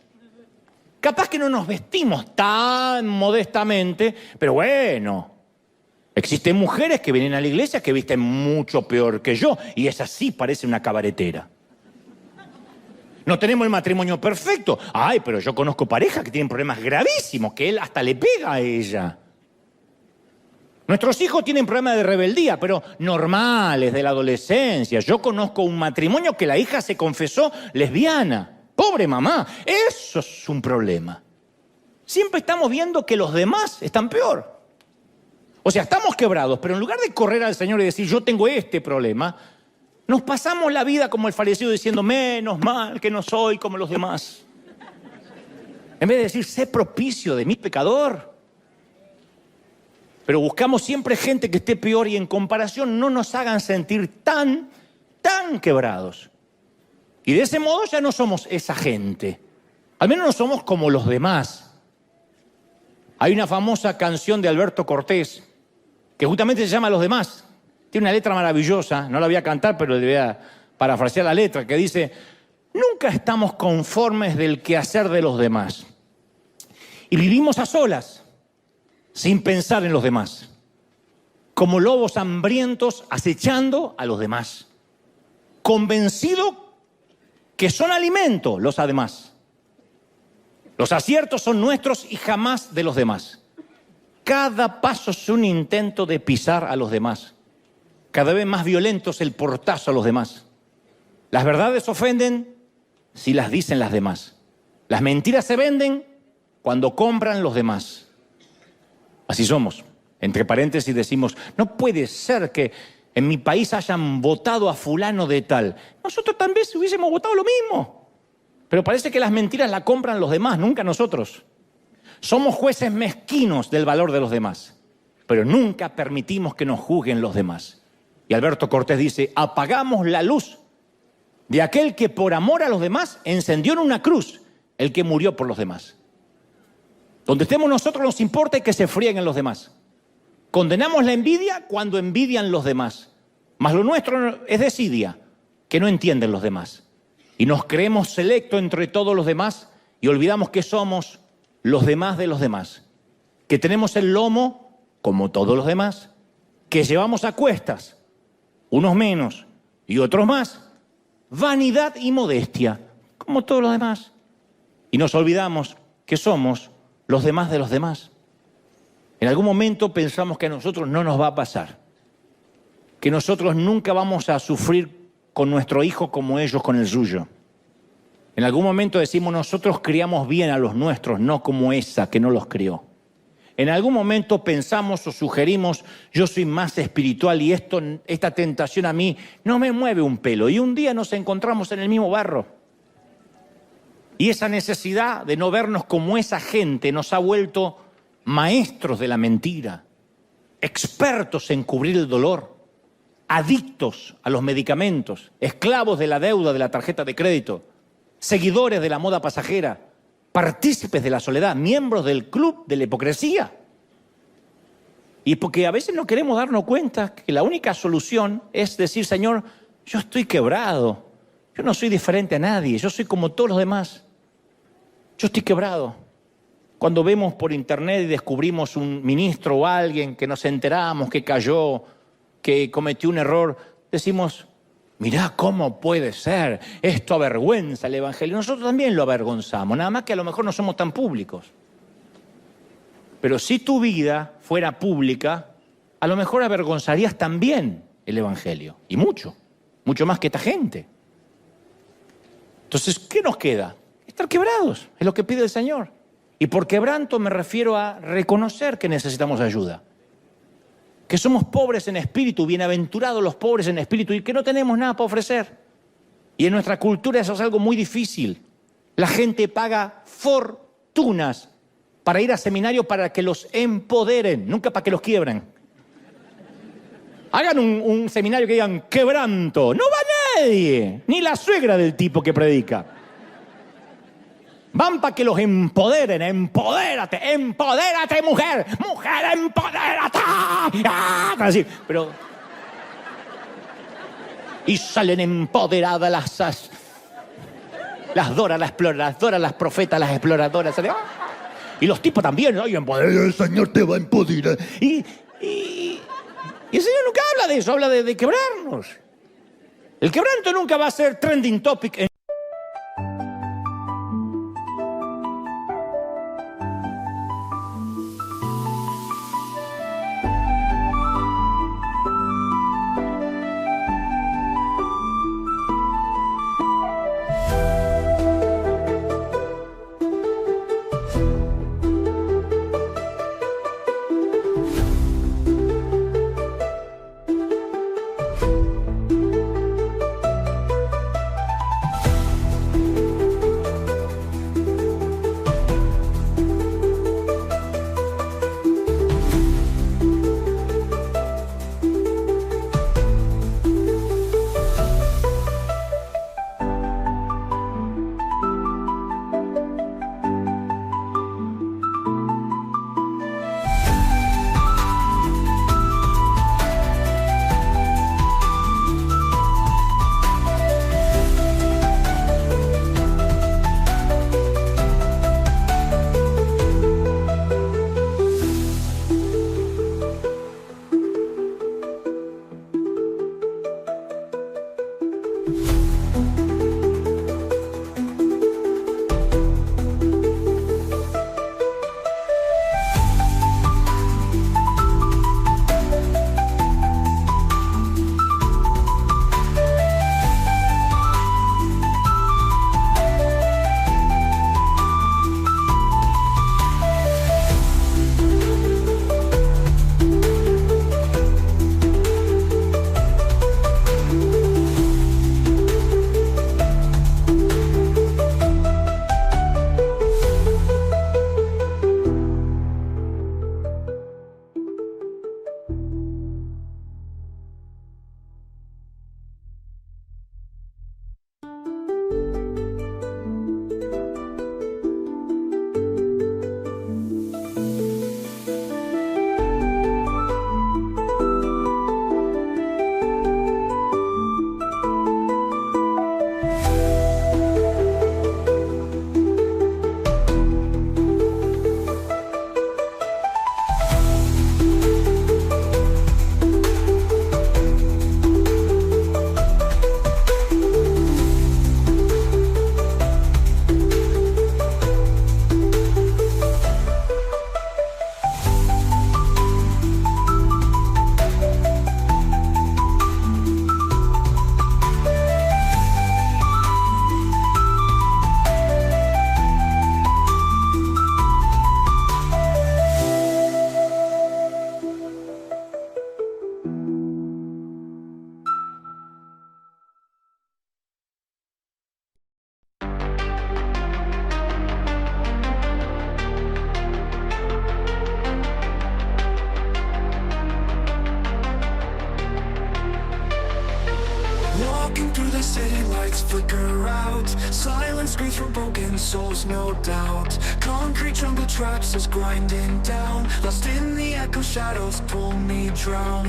Capaz que no nos vestimos tan modestamente, pero bueno, existen mujeres que vienen a la iglesia que visten mucho peor que yo, y esa sí parece una cabaretera. No tenemos el matrimonio perfecto. Ay, pero yo conozco parejas que tienen problemas gravísimos, que él hasta le pega a ella. Nuestros hijos tienen problemas de rebeldía, pero normales, de la adolescencia. Yo conozco un matrimonio que la hija se confesó lesbiana. Pobre mamá, eso es un problema. Siempre estamos viendo que los demás están peor. O sea, estamos quebrados, pero en lugar de correr al Señor y decir, yo tengo este problema, nos pasamos la vida como el fariseo diciendo, menos mal que no soy como los demás. En vez de decir, sé propicio de mi pecador. Pero buscamos siempre gente que esté peor y en comparación no nos hagan sentir tan quebrados. Y de ese modo ya no somos esa gente. Al menos no somos como los demás. Hay una famosa canción de Alberto Cortés que justamente se llama Los Demás. Tiene una letra maravillosa, no la voy a cantar, pero le voy a parafrasear la letra, que dice, nunca estamos conformes del quehacer de los demás. Y vivimos a solas, sin pensar en los demás, como lobos hambrientos acechando a los demás, convencidos que son alimento los además. Los aciertos son nuestros y jamás de los demás. Cada paso es un intento de pisar a los demás. Cada vez más violento es el portazo a los demás. Las verdades ofenden si las dicen las demás. Las mentiras se venden cuando compran los demás. Así somos. Entre paréntesis decimos, no puede ser que en mi país hayan votado a fulano de tal. Nosotros también hubiésemos votado lo mismo. Pero parece que las mentiras las compran los demás, nunca nosotros. Somos jueces mezquinos del valor de los demás, pero nunca permitimos que nos juzguen los demás. Y Alberto Cortés dice, apagamos la luz de aquel que por amor a los demás encendió en una cruz el que murió por los demás. Donde estemos nosotros nos importa que se frieguen los demás. Condenamos la envidia cuando envidian los demás. Mas lo nuestro es desidia, que no entienden los demás. Y nos creemos selecto entre todos los demás y olvidamos que somos los demás de los demás. Que tenemos el lomo, como todos los demás, que llevamos a cuestas, unos menos y otros más, vanidad y modestia, como todos los demás. Y nos olvidamos que somos los demás de los demás. En algún momento pensamos que a nosotros no nos va a pasar, que nosotros nunca vamos a sufrir con nuestro hijo como ellos con el suyo. En algún momento decimos, nosotros criamos bien a los nuestros, no como esa que no los crió. En algún momento pensamos o sugerimos, yo soy más espiritual y esta tentación a mí no me mueve un pelo. Y un día nos encontramos en el mismo barro. Y esa necesidad de no vernos como esa gente nos ha vuelto maestros de la mentira, expertos en cubrir el dolor, adictos a los medicamentos, esclavos de la deuda de la tarjeta de crédito, seguidores de la moda pasajera, partícipes de la soledad, miembros del club de la hipocresía. Y porque a veces no queremos darnos cuenta que la única solución es decir, Señor, yo estoy quebrado, yo no soy diferente a nadie, yo soy como todos los demás, yo estoy quebrado. Cuando vemos por internet y descubrimos un ministro o alguien que nos enteramos que cayó, que cometió un error, decimos, mirá cómo puede ser, esto avergüenza el Evangelio. Nosotros también lo avergonzamos, nada más que a lo mejor no somos tan públicos. Pero si tu vida fuera pública, a lo mejor avergonzarías también el Evangelio. Y mucho más que esta gente. Entonces, ¿qué nos queda? Estar quebrados, es lo que pide el Señor. Y por quebranto me refiero a reconocer que necesitamos ayuda. Que somos pobres en espíritu, bienaventurados los pobres en espíritu y que no tenemos nada para ofrecer. Y en nuestra cultura eso es algo muy difícil. La gente paga fortunas para ir a seminarios para que los empoderen, nunca para que los quiebren. Hagan un seminario que digan quebranto. No va nadie, ni la suegra del tipo que predica. Van para que los empoderen. Empodérate, empodérate, mujer. Mujer, empodérate. Así, pero... Y salen empoderadas las Dora, las exploradoras, las profetas, las exploradoras. Y los tipos también. Ay, el Señor te va a empoderar. Y el Señor nunca habla de eso, habla de quebrarnos. El quebranto nunca va a ser trending topic.
Walking through the city, lights flicker out. Silence screams from broken souls, no doubt. Concrete jungle traps us grinding down. Lost in the echo, shadows pull me drown.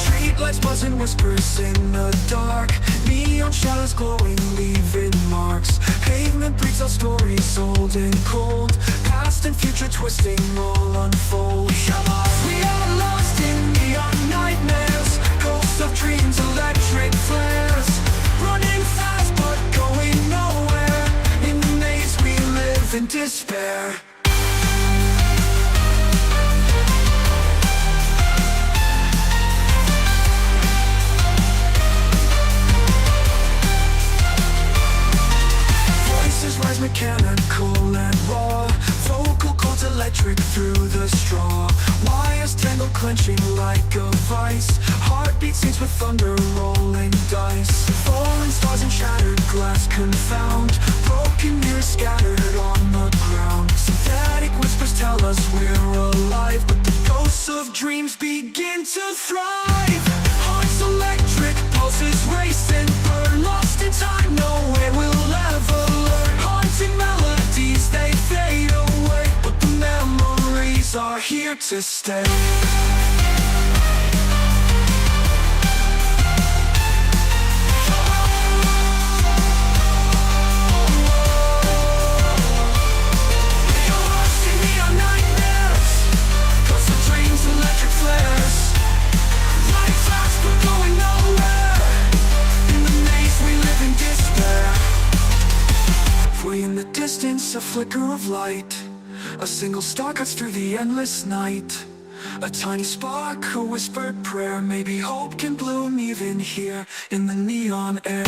Streetlights buzzing, whispers in the dark. Neon shadows glowing, leaving marks. Pavement breathes out stories old and cold. Past and future twisting, all unfold. We are lost in neon nightmares. Ghosts of dreams, electric flares. Running fast but going nowhere. In the maze we live in despair. Rise mechanical and raw. Vocal cords electric through the straw. Wires tangled, clenching like a vice. Heartbeat sings with thunder, rolling dice. Falling stars and shattered glass confound. Broken mirrors scattered on the ground. Synthetic whispers tell us we're alive, but the ghosts of dreams begin to thrive. Hearts electric, pulses racing. We're lost in time, no way we'll ever learn. Haunting melodies, they fade away, but the memories are here to stay. In the distance, a flicker of light. A single star cuts through the endless night. A tiny spark, a whispered prayer. Maybe hope can bloom even here in the neon air.